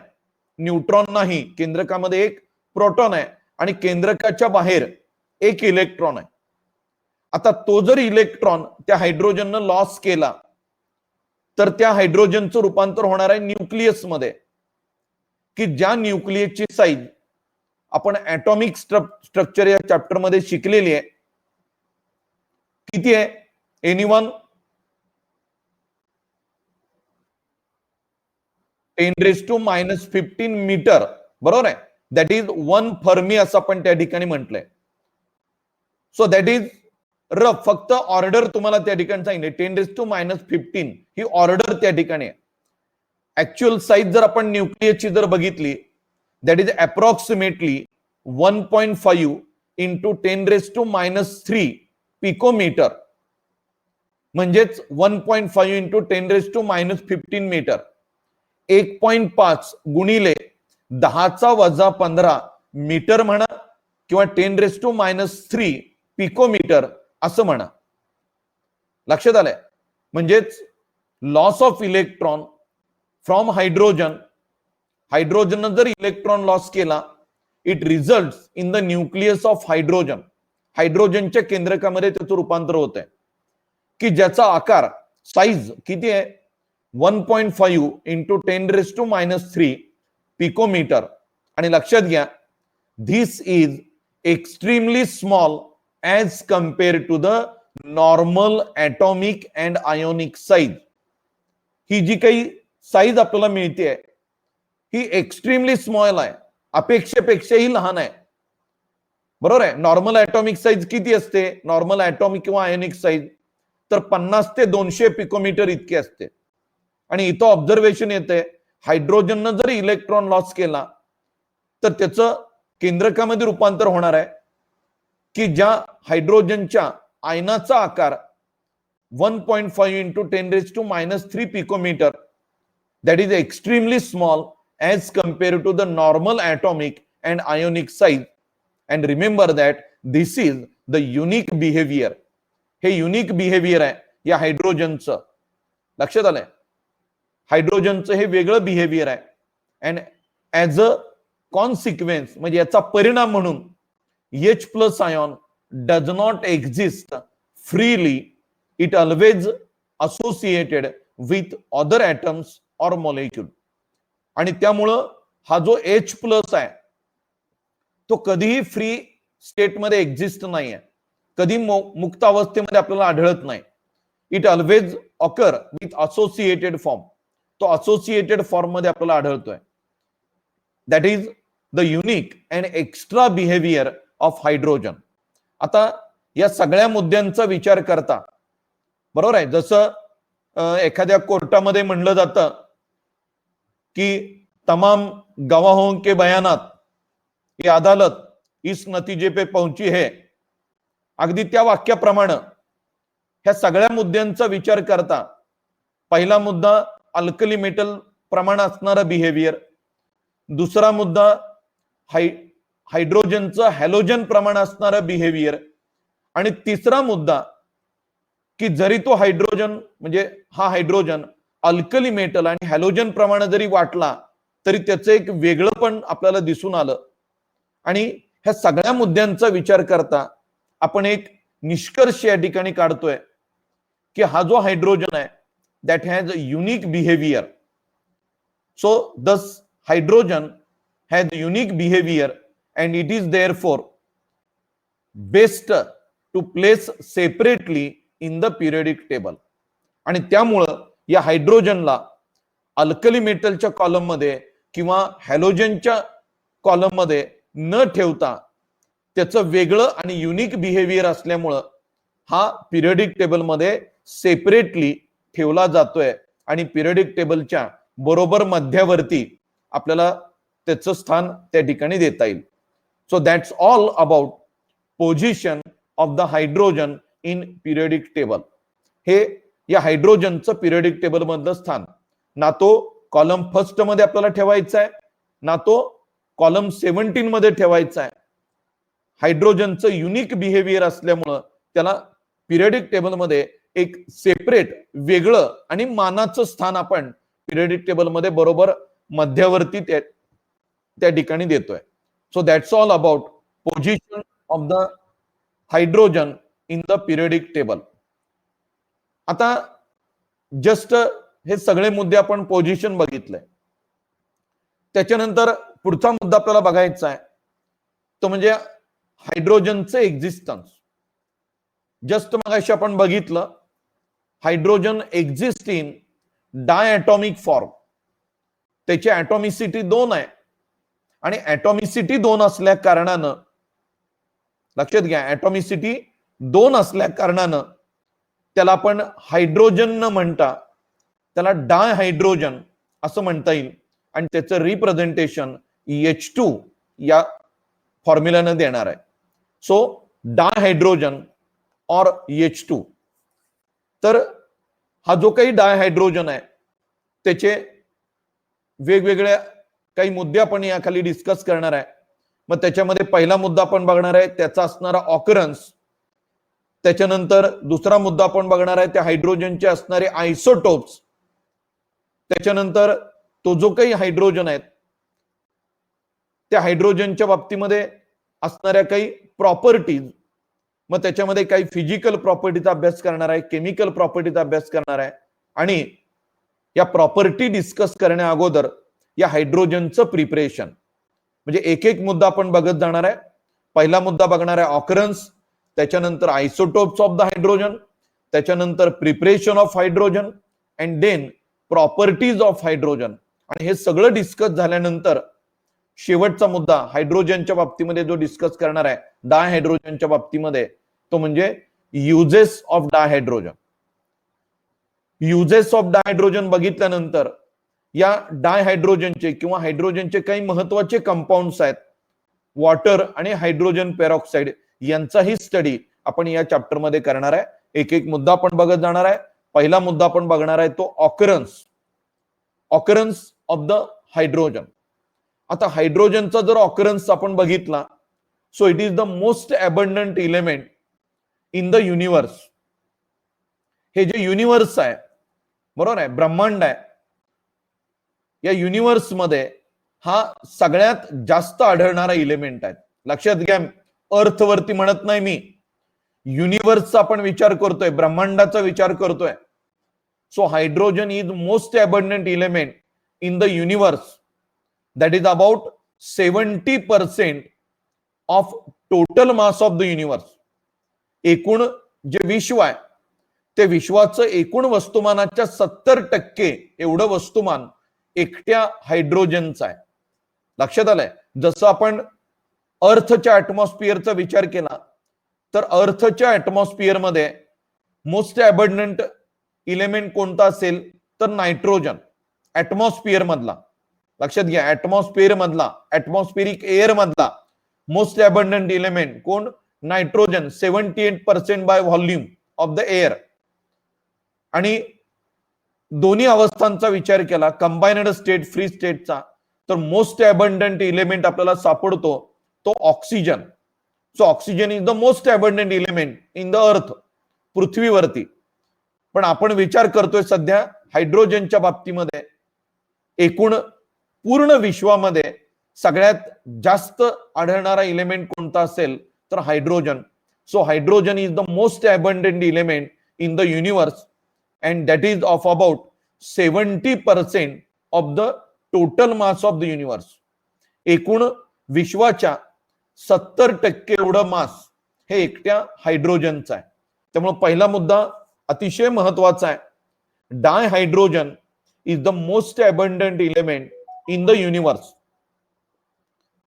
न्यूट्रॉन नाही. केंद्रकामध्ये एक प्रोटॉन आहे आणि केंद्रकाच्या बाहेर एक इलेक्ट्रॉन आहे. आता तो जर इलेक्ट्रॉन त्या हायड्रोजननं लॉस केला तर त्या हायड्रोजनचं रूपांतर होणार आहे न्यूक्लियस मध्ये, की ज्या न्यूक्लियसची साईज आपण ऍटॉमिक स्ट्रक्चर या चॅप्टर मध्ये शिकलेली आहे. किती आहे? एनीवन? 10⁻⁻15 मीटर, बरोबर आहे. दॅट इज 1 फर्मी असं आपण त्या ठिकाणी म्हटलंय. सो दॅट इज रफ, फक्त ऑर्डर तुम्हाला त्या ठिकाणी सांगितले. 10⁻15 ही ऑर्डर त्या ठिकाणी आहे. ऍक्च्युअल साईज जर आपण न्यूक्लियसची जर बघितली, that is approximately 1.5 into 10⁻³ picometre, म्हणजेच 1.5 इंटू 10⁻15 मीटर. 1.5 गुणिले 10⁻15 मीटर म्हणा किंवा 10⁻³ पिकोमीटर असं म्हणा. लक्षात आलंय? म्हणजेच loss of electron from hydrogen, hydrogen जर इलेक्ट्रॉन लॉस केला, it result in the nucleus of hydrogen. हायड्रोजनच्या केंद्रकामध्ये त्याचं रूपांतर होत आहे, की ज्याचा आकार साईज किती आहे? 1.5 इंटू 10⁻³ पिकोमीटर. आणि लक्षात घ्या, this is extremely small as compared to the normal atomic and ionic size. ही जी काही साईज आपल्याला मिळते ही एक्स्ट्रीमली स्मॉल आहे, अपेक्षेपेक्षाही लहान आहे, बरोबर आहे. नॉर्मल ॲटॉमिक साईज किती असते? नॉर्मल ॲटॉमिक किंवा आयोनिक साईज तर 50 ते 200 पिकोमीटर इतके असते. आणि इथं ऑब्झर्वेशन येते, हायड्रोजननं जर इलेक्ट्रॉन लॉस केला तर त्याचं केंद्रकामध्ये रूपांतर होणार आहे, की ज्या हायड्रोजनच्या आयनाचा आकार 1.5 into 10⁻³ picometre, that is extremely small as compared to the normal atomic and ionic size. And remember that this is the unique behavior. हे युनिक बिहेवियर आहे या हायड्रोजनचं. लक्षात आलंय? हायड्रोजनचं हे वेगळं बिहेवियर आहे. अँड ऍज अ कॉन्सिक्वेन्स, म्हणजे याचा परिणाम म्हणून, H+ ion does not exist freely. It always associated with other atoms or molecule. आणि त्यामुळं हा जो H+ आहे तो कधीही फ्री स्टेटमध्ये एक्झिस्ट नाहीये, कधी मुक्त अवस्थेमध्ये आपल्याला आढळत नाही. It always occur with associated form. तो असोसिएटेड फॉर्म मध्ये आपल्याला आढळतोय. That is the unique and extra behaviour of hydrogen. आता या सगळ्या मुद्द्यांचा विचार करता, बरोबर आहे, जसं एखाद्या कोर्टामध्ये म्हणलं जातं कि तमाम गवाहों के बयानात ये अदालत इस नतीजे पे पहुंची है, अगदी त्या वाक्याप्रमाणे ह्या सगळ्या मुद्द्यांचा विचार करता पहिला मुद्दा अल्कली मेटल प्रमाण असणारा बिहेवियर, दुसरा मुद्दा हायड्रोजनचं हॅलोजन प्रमाण असणारा बिहेवियर, आणि तिसरा मुद्दा की जरी तो हायड्रोजन म्हणजे हा हायड्रोजन अल्कली मेटल आणि हॅलोजन प्रमाणे जरी वाटला तरी त्याचं एक वेगळं पण आपल्याला दिसून आलं. आणि ह्या सगळ्या मुद्द्यांचा विचार करता आपण एक निष्कर्ष या ठिकाणी काढतोय की हा जो हायड्रोजन आहे that has a unique behaviour. So thus hydrogen has unique behaviour and it is therefore best to place separately in the periodic table. आणि त्यामुळं या हायड्रोजनला अल्कली मेटलच्या कॉलम मध्ये किंवा हॅलोजनच्या कॉलम मध्ये न ठेवता त्याचं वेगळं आणि युनिक बिहेवियर असल्यामुळं हा पिरियडिक टेबल मध्ये सेपरेटली ठेवला जातोय. आणि पिरियडिक टेबलच्या बरोबर मध्यावरती आपल्याला त्याचं स्थान त्या ठिकाणी देता येईल. So that's all about position of the hydrogen in periodic table. हे या हायड्रोजनचं पिरियडिक टेबल मधलं स्थान. ना तो कॉलम फर्स्ट मध्ये आपल्याला ठेवायचा आहे, ना तो कॉलम 17 मध्ये ठेवायचा आहे. हायड्रोजनचं युनिक बिहेवियर असल्यामुळं त्याला पिरियडिक टेबल मध्ये एक सेपरेट वेगळं आणि मानाचं स्थान आपण पिरियडिक टेबल मध्ये बरोबर मध्यवर्ती त्या ठिकाणी देतोय. So that's all about position of the hydrogen in the periodic table. आता जस्ट हे सगळे मुद्दे आपण पोझिशन बघितलंय. त्याच्यानंतर पुढचा मुद्दा आपल्याला बघायचा आहे तो म्हणजे हायड्रोजनचं एक्झिस्टन्स. जस्ट मगाशी आपण बघितलं hydrogen exist in diatomic form. त्याची ॲटॉमिसिटी 2 आहे आणि ॲटॉमिसिटी 2 असल्या कारणानं लक्षात घ्या, ॲटॉमिसिटी 2 असल्या कारणानं त्याला आपण हायड्रोजन न म्हणता त्याला डायहायड्रोजन असं म्हणता येईल आणि त्याचं रिप्रेझेंटेशन H2 या फॉर्म्युलानं देणार आहे. सो डायहायड्रोजन और H2. तर हा जो काही डायहायड्रोजन आहे त्याचे वेगवेगळे काही मुद्दे आपण या खाली डिस्कस करणार आहे. मग त्याच्यामध्ये पहिला मुद्दा आपण बघणार आहे त्याचा असणारा ऑकरन्स. त्याच्यानंतर दुसरा मुद्दा आपण बघणार आहे त्या हायड्रोजनचे असणारे आयसोटोप्स. त्याच्यानंतर तो जो काही हायड्रोजन आहेत त्या हायड्रोजनच्या बाबतीमध्ये असणाऱ्या काही प्रॉपर्टीज, मग त्याच्यामध्ये काही फिजिकल प्रॉपर्टीचा अभ्यास करणार आहे, केमिकल प्रॉपर्टीचा अभ्यास करणार आहे आणि या प्रॉपर्टी डिस्कस करण्या अगोदर या हायड्रोजनचं प्रिपरेशन म्हणजे एक एक मुद्दा आपण बघत जाणार आहे. पहिला मुद्दा बघणार आहे ऑकरन्स, त्याच्यानंतर आयसोटोप्स ऑफ द हायड्रोजन, त्याच्यानंतर preparation of hydrogen and then properties of hydrogen. आणि हे सगळं डिस्कस झाल्यानंतर शेवटचा मुद्दा हायड्रोजनच्या बाबतीमध्ये जो डिस्कस करणार आहे डायहायड्रोजनच्या बाबतीमध्ये तो म्हणजे युजेस ऑफ डायहायड्रोजन. युजेस ऑफ डायहायड्रोजन बघितल्यानंतर या डायहायड्रोजनचे किंवा हायड्रोजनचे काही महत्वाचे कंपाऊंड्स आहेत वॉटर आणि हायड्रोजन पेरॉक्साइड यांचाही स्टडी आपण या चॅप्टर मध्ये करणार आहे. एक एक मुद्दा आपण बघत जाणार आहे. पहिला मुद्दा आपण बघणार आहे तो occurrence. Occurrence of the hydrogen. आता हायड्रोजनचा जर ऑकरन्स आपण बघितला so it is the most abundant element in the universe. हे जे युनिवर्स आहे बरोबर आहे, ब्रह्मांड आहे, या युनिवर्स मध्ये हा सगळ्यात जास्त आढळणारा एलिमेंट आहे. लक्षात घ्या, अर्थ वरती म्हणत नाही मी, युनिवर्सचा आपण विचार करतोय, ब्रह्मांडाचा विचार करतोय. So hydrogen is most abundant element in the universe. That is about 70% of total mass of the universe. एकूण जे विश्व आहे ते विश्वाचं एकूण वस्तुमानाच्या 70% एवढं वस्तुमान एकट्या हायड्रोजनचं आहे. लक्षात आलंय. जसं आपण अर्थच्या ऍटमॉस्फिअरचा विचार केला तर अर्थच्या ऍटमॉस्फिअर मध्ये मोस्ट अबंडंट इलेमेंट कोणता असेल तर नायट्रोजन. ऍटमॉस्फिअर मधला, लक्षात घ्या, ऍटमॉस्फिअर मधला, ऍटमॉस्फिअरिक एअर मधला मोस्ट अबंडंट इलेमेंट कोण? Nitrogen. 78% by volume of the air. आणि दोन्ही अवस्थांचा विचार केला, कंबाइनड स्टेट, फ्री स्टेटचा, तर मोस्ट अबंडंट इलेमेंट आपल्याला सापडतो तो oxygen. So oxygen is the most abundant element in the अर्थ, पृथ्वीवरती. पण आपण विचार करतोय सध्या हायड्रोजनच्या बाबतीमध्ये एकूण पूर्ण विश्वामध्ये सगळ्यात जास्त आढळणारा इलेमेंट कोणता असेल तर hydrogen. So hydrogen is the most abundant element in the universe and that is of about 70% of the total mass of the universe. एकूण विश्वाच्या 70% एवढं मास हे एकट्या हायड्रोजनचं आहे. त्यामुळे पहिला मुद्दा अतिशय महत्वाचा आहे. Dihydrogen is the most abundant element in the universe.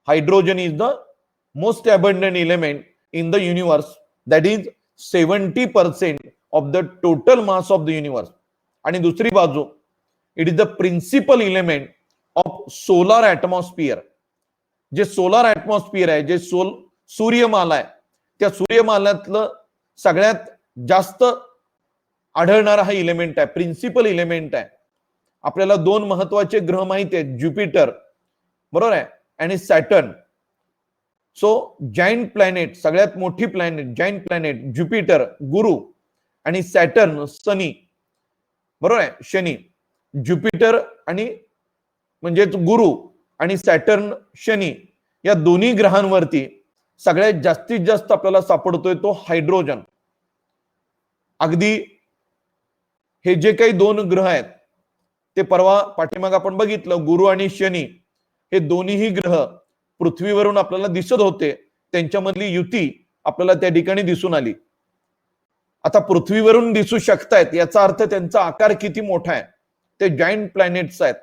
Hydrogen is the most abundant element in the universe. That is 70% of the total mass of the universe. आणि दुसरी बाजू it is the principal element of solar atmosphere. जे solar atmosphere आहे, जे सूर्यमाला आहे, त्या सूर्यमालातलं सगळ्यात जास्त आढळणारा हा इलेमेंट आहे, प्रिन्सिपल इलेमेंट आहे. आपल्याला दोन महत्वाचे ग्रह माहिती आहेत, ज्युपिटर बरोबर आहे आणि सॅटर्न. सो जायंट प्लॅनेट, सगळ्यात मोठी प्लॅनेट, जायंट प्लॅनेट ज्युपिटर गुरु आणि सॅटर्न शनी बरोबर आहे, शनी. ज्युपिटर आणि म्हणजे गुरु आणि सॅटर्न शनी या दोन्ही ग्रहांवरती सगळ्यात जास्तीत जास्त आपल्याला सापडतोय तो हायड्रोजन. अगदी हे जे काही दोन ग्रह आहेत ते परवा पाठीमाग आपण बघितलं, गुरु आणि शनी हे दोन्हीही ग्रह पृथ्वीवरून आपल्याला दिसत होते, त्यांच्यामधली युती आपल्याला त्या ठिकाणी दिसून आली. आता पृथ्वीवरून दिसू शकतायत याचा अर्थ त्यांचा आकार किती मोठा आहे. ते जायंट प्लॅनेट्स आहेत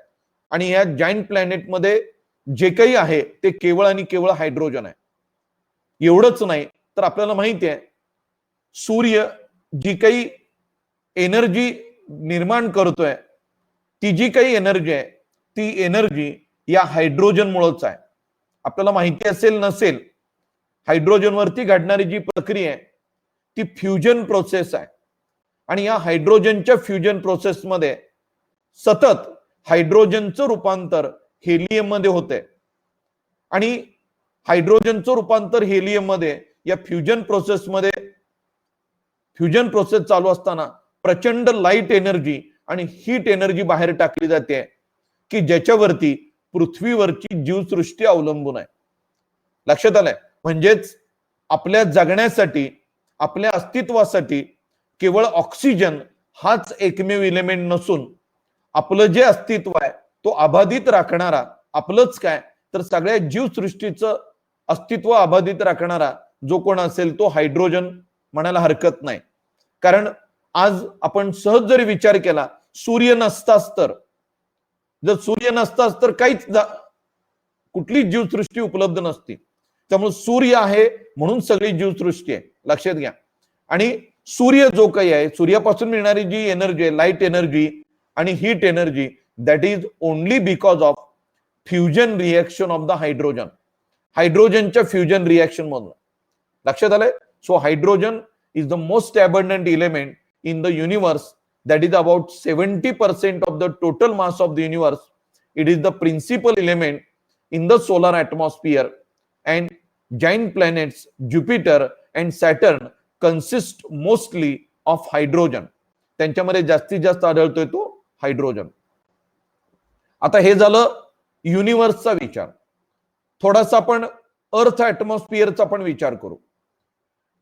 आणि या जायंट प्लॅनेटमध्ये जे काही आहे ते केवळ आणि केवळ हायड्रोजन आहे. एवढंच नाही तर आपल्याला माहिती आहे सूर्य जी काही एनर्जी निर्माण करतोय, ती जी काही एनर्जी आहे ती एनर्जी या हायड्रोजनमुळेच आहे. आपल्याला माहिती असेल नसेल, हायड्रोजनवरती घडणारी जी प्रक्रिया आहे ती फ्युजन प्रोसेस आहे आणि या हायड्रोजनच्या फ्युजन प्रोसेसमध्ये सतत हायड्रोजनचं रूपांतर हेलियम मध्ये होते आणि हायड्रोजनचं रूपांतर हेलियम मध्ये या फ्युजन प्रोसेस चालू असताना प्रचंड लाईट एनर्जी आणि हीट एनर्जी बाहेर टाकली जाते की ज्याच्यावरती पृथ्वीवरची जीवसृष्टी अवलंबून आहे. लक्षात आलंय? म्हणजेच आपल्या जगण्यासाठी, आपल्या अस्तित्वासाठी केवळ ऑक्सिजन हाच एकमेव इलेमेंट नसून आपलं जे अस्तित्व आहे तो अबाधित राखणारा, आपलंच काय तर सगळ्या जीवसृष्टीचं अस्तित्व अबाधित राखणारा जो कोण असेल तो हायड्रोजन म्हणायला हरकत नाही. कारण आज आपण सहज जरी विचार केला, सूर्य नसताच तर, जर सूर्य नसताच तर काहीच कुठलीच जीवसृष्टी उपलब्ध नसती. त्यामुळे सूर्य आहे म्हणून सगळी जीवसृष्टी आहे, लक्षात घ्या. आणि सूर्य जो काही आहे, सूर्यापासून मिळणारी जी एनर्जी आहे, लाईट एनर्जी आणि heat energy, that is only because of fusion reaction of the hydrogen. हायड्रोजनच्या फ्युजन रिएक्शन मधून. लक्षात आलंय? So hydrogen is the most abundant element in the universe, that is about 70% of the total mass of the universe. It is the principal element in the solar atmosphere, and giant planets Jupiter and Saturn consist mostly of hydrogen. त्यांच्यामध्ये जास्तीत जास्त आढळतोय तो hydrogen. आता हे झालं युनिव्हर्सचा विचार. थोडासा आपण अर्थ ऍटमॉस्फिअरचा पण विचार करू.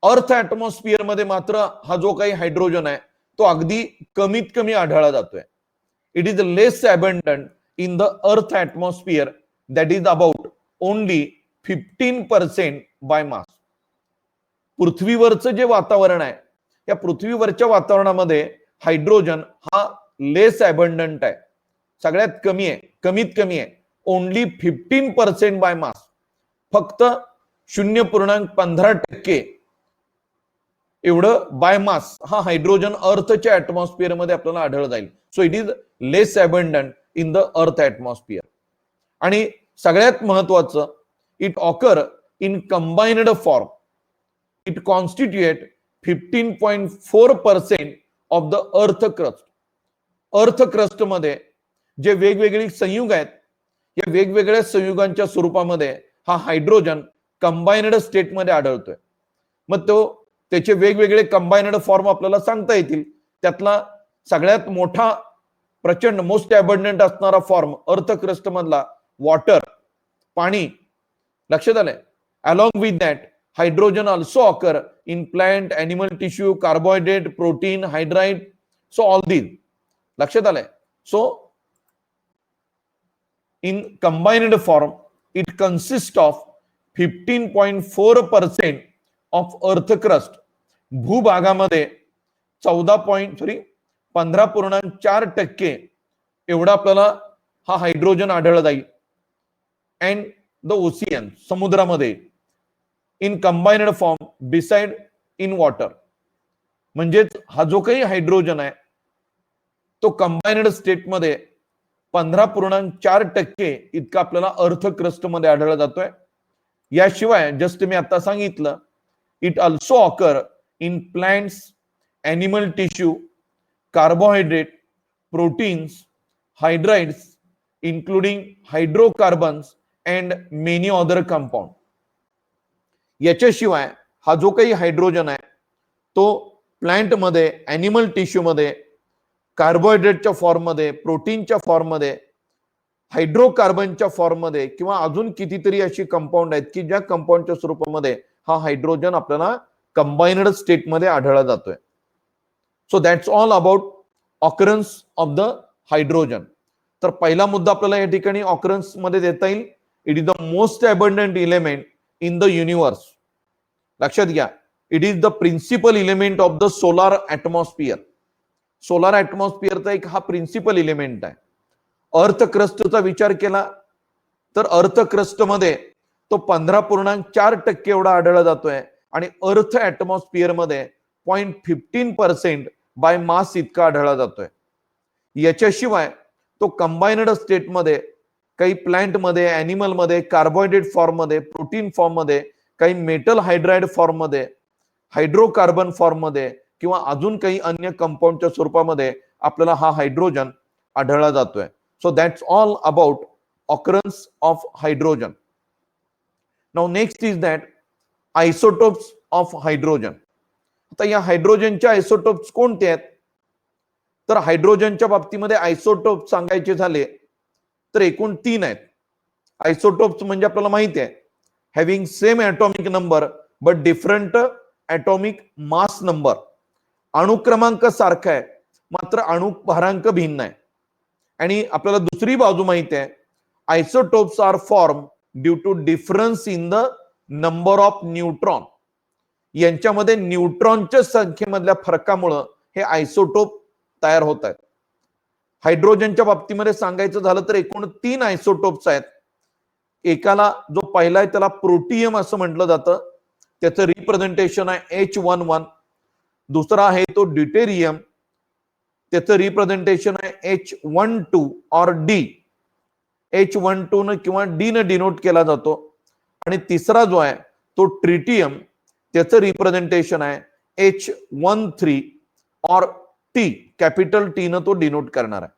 अर्थ ऍटमॉस्फिअर मध्ये मात्र हा जो काही हायड्रोजन आहे तो अगदी कमीत कमी आढळला जातोय. It is less abundant in the earth atmosphere, that is about only 15% by mass. पृथ्वीवरचं जे वातावरण आहे, या पृथ्वीवरच्या वातावरणामध्ये हायड्रोजन हा लेस अबंडंट आहे, सगळ्यात कमी आहे, कमीत कमी आहे. ओनली 15% बाय मास. फक्त 0.15% एवढं बाय मास हा हायड्रोजन अर्थच्या ऍटमॉस्फिअर मध्ये आपल्याला आढळ जाईल. So it is less abundant in the earth atmosphere. आणि सगळ्यात महत्वाचं, it occur in combined form. It constitute 15.4% of the earth crust. Earth crust मध्ये जे वेगवेगळी संयुग आहेत, या वेगवेगळ्या संयुगांच्या स्वरूपामध्ये हा हायड्रोजन कंबाइन्ड स्टेट मध्ये आढळतोय. मग त्याचे वेगवेगळे कंबाइन्ड फॉर्म आपल्याला सांगता येतील. त्यातला सगळ्यात मोठा, प्रचंड मोस्ट अबंडंट असणारा फॉर्म अर्थ क्रस्ट मधला वॉटर, पाणी. लक्षात आलंय? Along with that hydrogen also occur in plant, animal tissue, carbohydrate, protein, hydride. So all these. लक्षात आलंय? So in combined form it consist of 15.4% of earth crust. भूभागामध्ये 15.4% एवढा आपल्याला हा हायड्रोजन आढळला जाईल. अँड द ओशियन, समुद्रामध्ये, in combined form beside in water. म्हणजेच हा जो काही हायड्रोजन आहे तो कंबाइन्ड स्टेटमध्ये 15.4% इतका आपल्याला अर्थ क्रस्ट मध्ये आढळला जातोय. याशिवाय जस्ट मी आता सांगितलं, it also occur in plants, animal tissue, carbohydrate, proteins, hydrides including hydrocarbons and many other compound. याच्याशिवाय हा जो काही हायड्रोजन आहे तो प्लांटमध्ये, ॲनिमल टिश्यूमध्ये, कार्बोहायड्रेटच्या फॉर्ममध्ये, प्रोटीनच्या फॉर्ममध्ये, हायड्रोकार्बनच्या फॉर्ममध्ये किंवा अजून कितीतरी अशी कंपाऊंड आहेत की ज्या कंपाऊंडच्या स्वरूपामध्ये हा हायड्रोजन आपल्याला कंबाइन्ड स्टेटमध्ये आढळला जातोय. So that's all about occurrence of the hydrogen. तर पहिला मुद्दा आपल्याला या ठिकाणी ऑकरन्स मध्ये देता येईल. It is the most abundant element in the universe. लक्षात घ्या, it is the principal element of the solar atmosphere. Solar ऍटमॉस्फिअरचा एक हा प्रिन्सिपल एलिमेंट आहे. अर्थ क्रस्टचा विचार केला तर अर्थ क्रस्ट मध्ये तो 15.4% एवढा आढळला जातोय आणि अर्थ ऍटमॉस्फिअर मध्ये 0.15% बाय मास इतका आढळला जातोय. याच्याशिवाय तो कंबाइन्ड स्टेटमध्ये काही प्लांट मध्ये, ॲनिमल मध्ये, कार्बोहायड्रेट फॉर्म मध्ये, प्रोटीन फॉर्म मध्ये, काही मेटल हायड्राइड फॉर्म मध्ये, हायड्रोकार्बन फॉर्म मध्ये किंवा अजून काही अन्य कंपाऊंडच्या स्वरूपामध्ये आपल्याला हा हायड्रोजन आढळला जातोय. So that's all about occurrence of hydrogen. Now next is that isotopes of hydrogen. आता या हायड्रोजनच्या आयसोटोप्स कोणते आहेत? तर हायड्रोजनच्या बाबतीमध्ये आयसोटोप सांगायचे झाले तर एकूण 3 आहेत. आयसोटोप्स म्हणजे आपल्याला माहिती आहे, having same atomic number but different atomic mass number. अणुक्रमांक सारखा आहे मात्र अणुभारांक भिन्न आहे. आणि आपल्याला दुसरी बाजू माहिती आहे, isotopes are form due to difference in the number of neutron. यांच्यामध्ये न्यूट्रॉनच्या संख्येमधल्या फरकामुळे हे आयसोटोप तयार होत आहेत. हायड्रोजनच्या बाबतीमध्ये सांगायचं झालं तर एकूण 3 आयसोटोप्स आहेत. एकाला जो पहिला आहे त्याला प्रोटियम असं म्हटलं जातं, त्याचं रिप्रेझेंटेशन आहे H11. दुसरा आहे तो ड्यूटेरियम, त्याचं रिप्रेझेंटेशन आहे H12 और D. H12 न किंवा D न डिनोट केला जातो. आणि तिसरा जो आहे तो ट्रिटियम, त्याचं रिप्रेझेंटेशन आहे H13 और T, कॅपिटल T न तो डिनोट करणार आहे.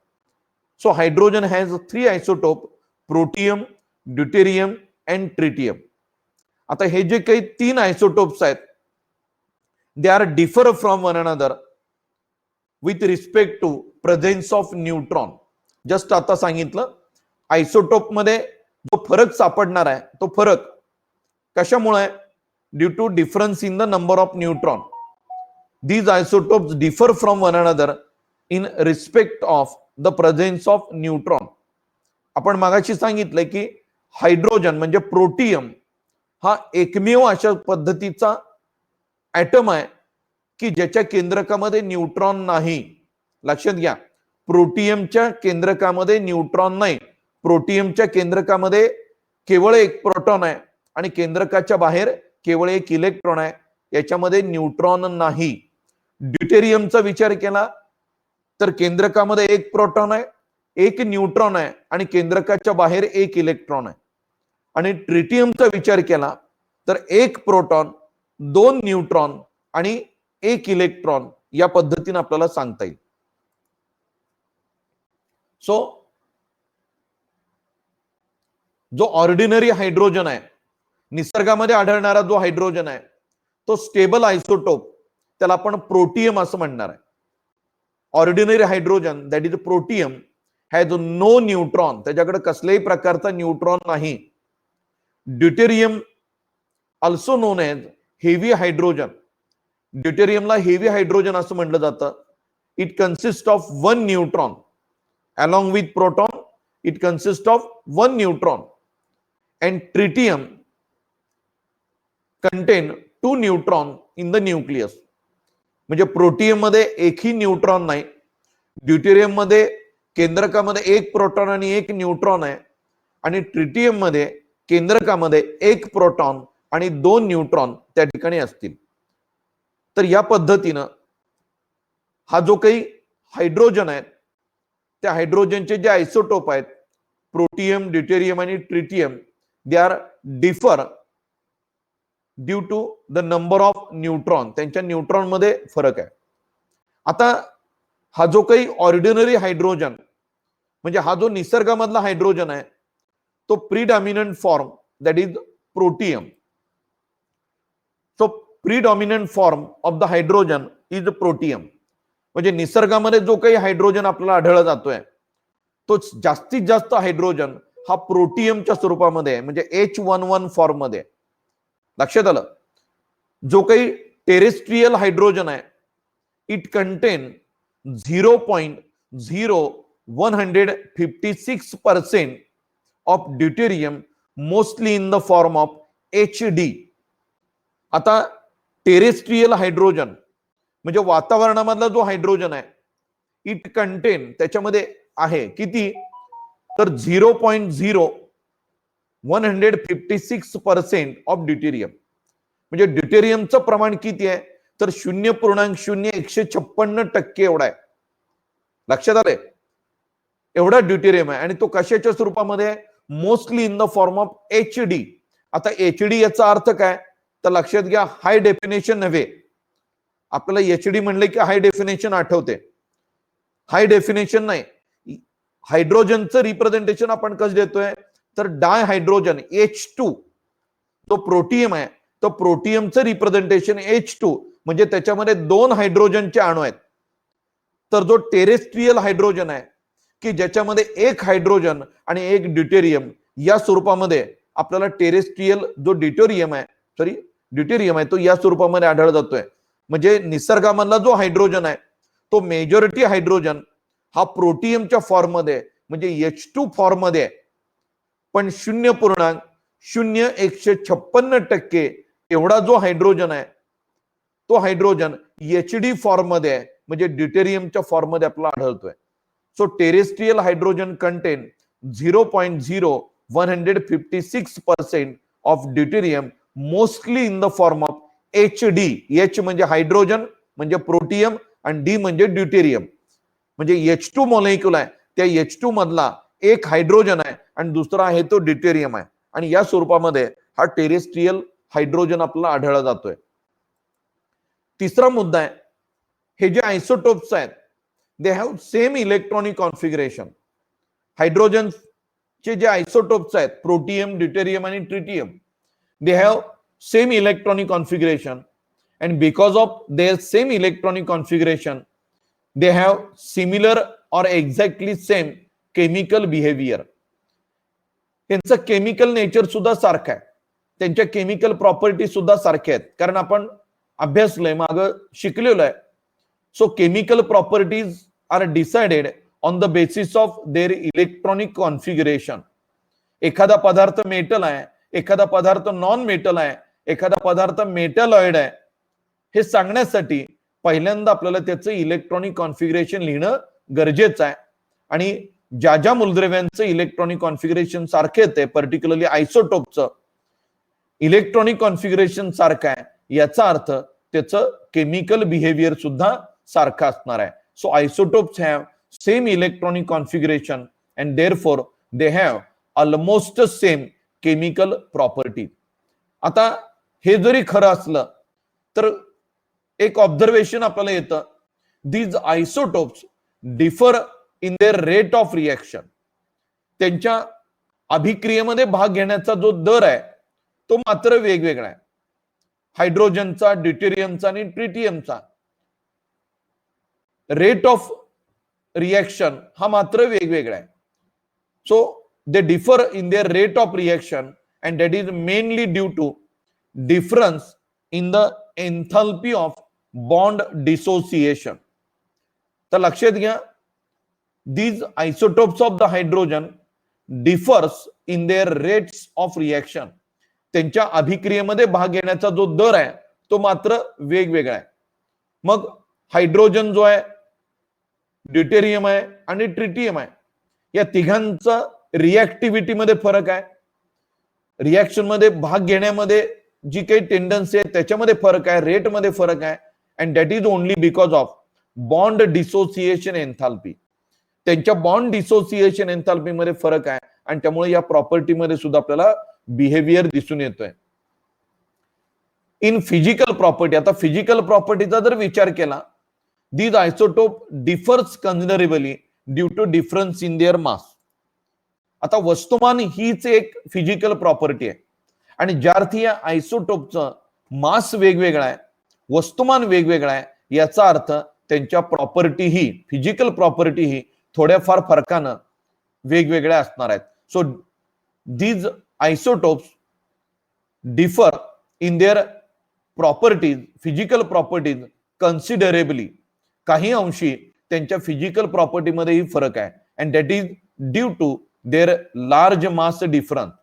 So hydrogen has 3 isotope, protium, deuterium and tritium. आता हे जे काही 3 आयसोटोप्स आहेत, they are differ from one another with respect to presence of neutron. Just आता सांगितलं, आयसोटोप मध्ये जो फरक सापडणार आहे तो फरक कशामुळे? Due to difference in the number of neutron. These isotopes differ from one another in respect of the presence of neutron. आपण मागाशी सांगितलं की हायड्रोजन म्हणजे प्रोटियम हा एकमेव अशा पद्धतीचा ऍटम आहे की ज्याच्या केंद्रकामध्ये न्यूट्रॉन नाही. लक्षात घ्या, प्रोटियमच्या केंद्रकामध्ये न्यूट्रॉन नाही. प्रोटियमच्या केंद्रकामध्ये केवळ एक प्रोटॉन आहे आणि केंद्रकाच्या बाहेर केवळ एक इलेक्ट्रॉन आहे. याच्यामध्ये न्यूट्रॉन नाही. ड्यूटेरियमचा विचार केला तर केंद्रकामध्ये एक प्रोटॉन आहे, एक न्यूट्रॉन आहे आणि केंद्रकाच्या बाहेर एक इलेक्ट्रॉन आहे. आणि ट्रिटियमचा विचार केला तर एक प्रोटॉन, 2 न्यूट्रॉन आणि एक इलेक्ट्रॉन या पद्धतीने आपल्याला सांगता येईल. सो जो ऑर्डिनरी हायड्रोजन आहे, निसर्गामध्ये आढळणारा जो हायड्रोजन आहे तो स्टेबल आयसोटोप, त्याला आपण प्रोटियम असं म्हणणार आहे. Ordinary hydrogen that is protium has no neutron, त्याच्याकडे कसल्याही प्रकारचा न्यूट्रॉन नाही. Deuterium also known as heavy hydrogen. ड्यूटेरियमला हेवी हायड्रोजन असं म्हटलं जातं. It consist of 1 neutron along with proton. It consist of 1 neutron. And tritium contain 2 neutron in the nucleus. म्हणजे protium मध्ये एकही न्यूट्रॉन नाही. ड्यूटेरियम मध्ये केंद्रकामध्ये एक प्रोटॉन आणि एक न्यूट्रॉन आहे आणि ट्रिटियम मध्ये केंद्रकामध्ये एक प्रोटॉन आणि 2 न्यूट्रॉन त्या ठिकाणी असतील. तर या पद्धतीनं हा जो काही हायड्रोजन आहे त्या हायड्रोजनचे जे आयसोटोप आहेत प्रोटियम, ड्यूटेरियम आणि tritium, they are differ due to the number of neutron. त्यांच्या न्यूट्रॉन मध्ये फरक आहे. आता हा जो काही ऑर्डिनरी हायड्रोजन म्हणजे हा जो निसर्गामधला हायड्रोजन आहे तो predominant form that is protium. So predominant form of the hydrogen is protium. म्हणजे निसर्गामध्ये जो काही हायड्रोजन आपल्याला आढळला जातोय तो जास्तीत जास्त हायड्रोजन हा प्रोटियमच्या स्वरूपामध्ये आहे, म्हणजे H11 फॉर्म मध्ये. लक्षात आलं? जो काही टेरेस्ट्रियल हायड्रोजन आहे it content 0.0156% of deuterium mostly in the form of HD. आता टेरेस्ट्रियल हायड्रोजन म्हणजे वातावरणामधला जो हायड्रोजन आहे इट कंटेन त्याच्यामध्ये आहे किती तर 0.0156% ऑफ ड्यूटेरियम. म्हणजे ड्यूटेरियमचं प्रमाण किती आहे तर 0.0156% एवढा आहे. लक्षात आलंय? एवढा ड्यूटेरियम आहे आणि तो कशाच्या स्वरूपामध्ये आहे mostly in the form of HD. आता HD याचा अर्थ काय तर लक्षात घ्या हाय डेफिनेशन नव्हे. आपल्याला HD म्हणले की हाय डेफिनेशन आठवते. हाय डेफिनेशन नाही. हायड्रोजनचं रिप्रेझेंटेशन आपण कसं देतोय तर डाय हायड्रोजन H2 तो प्रोटियम आहे तो प्रोटियमचं रिप्रेझेंटेशन H2 म्हणजे त्याच्यामध्ये 2 हायड्रोजनचे अणू आहेत. तर जो टेरेस्ट्रियल हायड्रोजन आहे की ज्याच्यामध्ये 1 हायड्रोजन आणि 1 ड्यूटेरियम या स्वरूपामध्ये आपल्याला टेरेस्ट्रियल जो ड्यूटेरियम आहे तो या स्वरूपामध्ये आढळला जातोय. म्हणजे निसर्गामधला जो हायड्रोजन आहे तो मेजॉरिटी हायड्रोजन हा प्रोटियमच्या फॉर्म मध्ये म्हणजे H2 फॉर्म मध्ये आहे. पण 0.0156% एवढा जो हायड्रोजन आहे तो हायड्रोजन HD फॉर्म मध्ये आहे म्हणजे ड्यूटेरियमच्या फॉर्म मध्ये आपल्याला आढळतोय. So terrestrial hydrogen contain 0.0156% of deuterium mostly in the form of HD. H म्हणजे हायड्रोजन म्हणजे प्रोटियम आणि D म्हणजे ड्यूटेरियम. म्हणजे H2 मॉलिक्यूल आहे त्या H2 मधला 1 हायड्रोजन आहे आणि दुसरा आहे तो ड्यूटेरियम आहे आणि या स्वरूपामध्ये हा टेरेस्ट्रियल हायड्रोजन आपल्याला आढळला जातोय. तिसरा मुद्दा आहे हे जे आयसोटोप्स आहेत they have same electronic configuration. हायड्रोजनचे जे आयसोटोप्स आहेत प्रोटियम, ड्यूटेरियम आणि tritium they have same electronic configuration and because of their same electronic configuration they have similar or exactly same chemical behavior. त्यांचं केमिकल नेचर सुद्धा सारखं आहे. त्यांच्या chemical property सुद्धा सारख्या आहेत कारण आपण अभ्यासलंय मागं शिकलेलो आहे. So chemical properties are decided on the basis of their electronic configuration. एखादा पदार्थ मेटल आहे, एखादा पदार्थ नॉन मेटल आहे, एखादा पदार्थ मेटलॉइड आहे हे सांगण्यासाठी पहिल्यांदा आपल्याला त्याचं इलेक्ट्रॉनिक कॉन्फिगरेशन लिहिणं गरजेचं आहे. आणि ज्या ज्या मूलद्रव्यांचं इलेक्ट्रॉनिक कॉन्फिगरेशन सारखे येते पर्टिक्युलरली आयसोटोपचं इलेक्ट्रॉनिक कॉन्फिगरेशन सारखं आहे याचा अर्थ त्याचं केमिकल बिहेवियर सुद्धा सारखं असणार आहे. So isotopes have same electronic configuration and therefore they have almost same chemical property. आता हे जरी खरं असलं तर एक ऑब्झर्वेशन आपल्याला येतं these isotopes differ in their rate of reaction. त्यांच्या अभिक्रियेमध्ये भाग घेण्याचा जो दर आहे तो मात्र वेगवेगळा आहे. हायड्रोजनचा, ड्यूटेरियमचा आणि ट्रिटियमचा रेट ऑफ रिएक्शन हा मात्र वेगवेगळा आहे. So they differ in their rate of reaction and that is mainly due to difference in the enthalpy of bond dissociation. तर लक्षात घ्या these isotopes of the hydrogen differs in their rates of reaction. त्यांच्या अभिक्रियेमध्ये भाग घेण्याचा जो दर आहे तो मात्र वेगवेगळा आहे. मग हायड्रोजन जो आहे, ड्यूटेरियम आहे आणि ट्रिटियम आहे या तिघांचा रिएक्टिव्हिटी मध्ये फरक आहे. रिएक्शन मध्ये भाग घेण्यामध्ये जी काही टेंडन्सी आहे त्याच्यामध्ये फरक आहे, रेट मध्ये फरक आहे. And that is only because of bond dissociation एन्थॅल्पी. त्यांच्या बॉन्ड डिसोसिएशन एन्थाल्पी मध्ये फरक आहे आणि त्यामुळे या प्रॉपर्टीमध्ये सुद्धा आपल्याला बिहेवियर दिसून येतोय. इन फिजिकल प्रॉपर्टी, आता फिजिकल प्रॉपर्टीचा जर विचार केला, these isotope differs considerably due to difference in their mass. आता वस्तुमान हीच एक फिजिकल प्रॉपर्टी आहे आणि ज्या अर्थी या आयसोटोपचं मास वेगवेगळा आहे, वस्तुमान वेगवेगळा आहे, याचा अर्थ त्यांच्या प्रॉपर्टी ही, फिजिकल प्रॉपर्टी ही थोड्याफार फरकानं वेगवेगळ्या असणार आहेत. So these isotopes differ in their properties, physical properties considerably. काही अंशी त्यांच्या फिजिकल प्रॉपर्टीमध्येही फरक आहे and that is due to their large mass difference.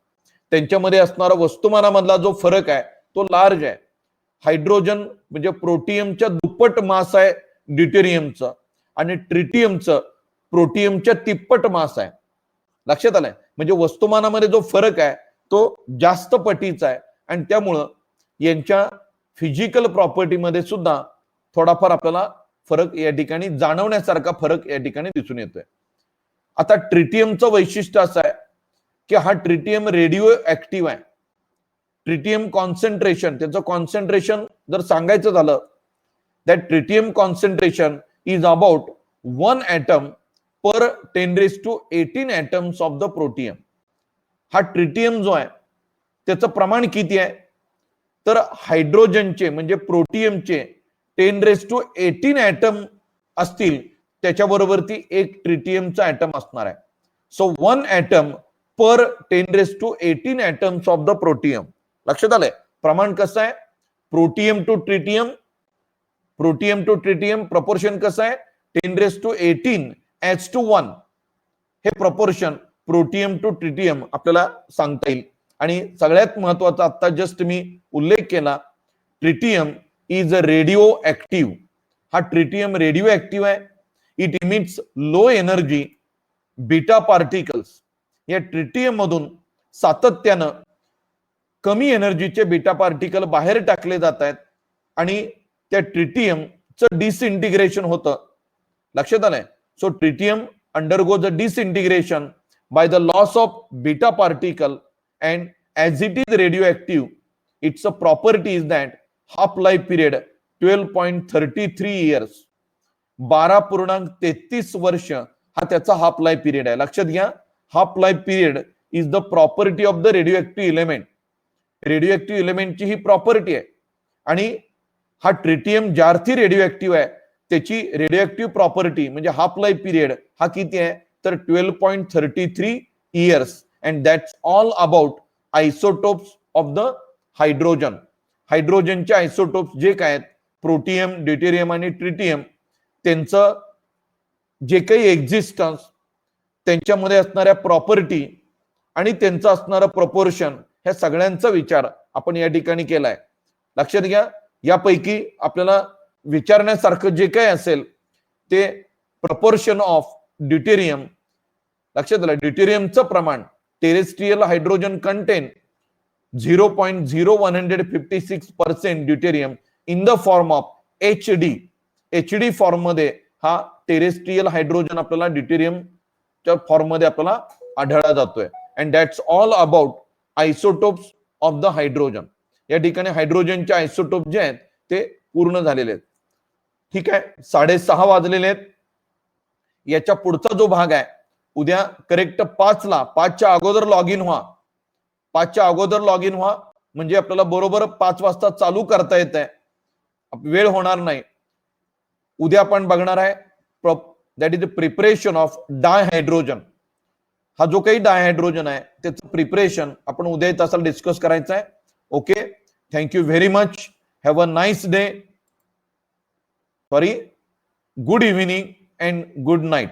त्यांच्यामध्ये असणारा वस्तुमानामधला जो फरक आहे तो लार्ज आहे. हायड्रोजन म्हणजे प्रोटियमच्या दुप्पट मास आहे ड्यूटेरियमचं आणि ट्रिटियमचं प्रोटियमच्या तिप्पट मास आहे. लक्षात आलंय? म्हणजे वस्तुमानामध्ये जो फरक आहे तो जास्त पटीचा आहे आणि त्यामुळं यांच्या फिजिकल प्रॉपर्टीमध्ये सुद्धा थोडाफार आपल्याला फरक या ठिकाणी जाणवण्यासारखा फरक या ठिकाणी दिसून येतोय. आता ट्रिटियमचं वैशिष्ट्य असं आहे की हा ट्रिटियम रेडिओ ऍक्टिव्ह आहे. ट्रिटियम कॉन्सन्ट्रेशन, त्याचं कॉन्सन्ट्रेशन जर सांगायचं झालं, that tritium concentration is about 1 atom per 10⁻18 atoms of the protium. हा ट्रिटियम जो आहे त्याचं प्रमाण किती आहे, तर हायड्रोजनचे म्हणजे प्रोटियमचे 10⁻18 ऍटम असतील त्याच्याबरोबरती एक ट्रिटियमचा ऍटम असणार आहे. So 1 atom per 10⁻18 atoms of the protium. लक्षात आलंय? प्रमाण कसं आहे? Protium to tritium, protium to tritium proportion कसं आहे? 10⁻18:1 हे प्रपोर्शन प्रोटियम टू ट्रिटियम आपल्याला सांगता येईल. आणि सगळ्यात महत्वाचा आता जस्ट मी उल्लेख केला, tritium is a radio active. हा ट्रिटियम रेडिओ ऍक्टिव्ह आहे. It emits low energy beta particles. या ट्रिटियम मधून सातत्यानं कमी एनर्जीचे बीटा पार्टिकल बाहेर टाकले जात आहेत आणि त्या ट्रिटियमचं डिसइंटिग्रेशन होतं. लक्षात आलंय? So tritium undergoes a disintegration by the loss of beta particle and as it is radioactive, its a property is that half life period 12.33 years, 12.33 वर्ष हा त्याचा हाफ लाईफ पिरियड आहे. लक्षात घ्या, half life period is the property of the radio element. Radio एलिमेंटची ही property आहे आणि हा ट्रिटियम ज्यार्थी रेडिओ आहे त्याची रेडिओ प्रॉपर्टी म्हणजे हाफ लाईफ पिरियड हा किती आहे, तर 12.33 years. And that's all about isotopes of the hydrogen. हायड्रोजनचे आयसोटोप्स जे काय आहेत, प्रोटियम, ड्यूटेरियम आणि ट्रिटियम, त्यांचं जे काही एक्झिस्टन्स, त्यांच्यामध्ये असणाऱ्या प्रॉपर्टी आणि त्यांचं असणारं प्रपोर्शन, ह्या सगळ्यांचा विचार आपण या ठिकाणी केलाय. लक्षात घ्या, यापैकी आपल्याला विचारण्यासारखं जे काही असेल ते प्रपोर्शन ऑफ ड्यूटेरियम. लक्षात आलं? ड्यूटेरियमचं प्रमाण, terrestrial hydrogen contain 0.0156% deuterium in the form of HD. HD form मध्ये हा टेरेस्ट्रियल हायड्रोजन आपल्याला ड्यूटेरियमच्या फॉर्म मध्ये आपल्याला आढळला जातोय. And that's all about isotopes of the hydrogen. या ठिकाणी हायड्रोजनचे आयसोटोप जे आहेत ते पूर्ण झालेले आहेत. ठीक आहे, 6:30 वाजलेले आहेत. याच्या पुढचा जो भाग आहे उद्या करेक्ट 5ला, 5च्या अगोदर लॉग इन व्हा. 5च्या अगोदर लॉग इन व्हा म्हणजे आपल्याला बरोबर 5 वाजता चालू करता येत आहे, वेळ होणार नाही. उद्या आपण बघणार आहे that is the preparation of dihydrogen. हा जो काही डायहायड्रोजन आहे त्याचं प्रिपरेशन आपण उद्या तासाला डिस्कस करायचं आहे. Okay, thank you very much. Have a nice day, sorry, good evening and good night.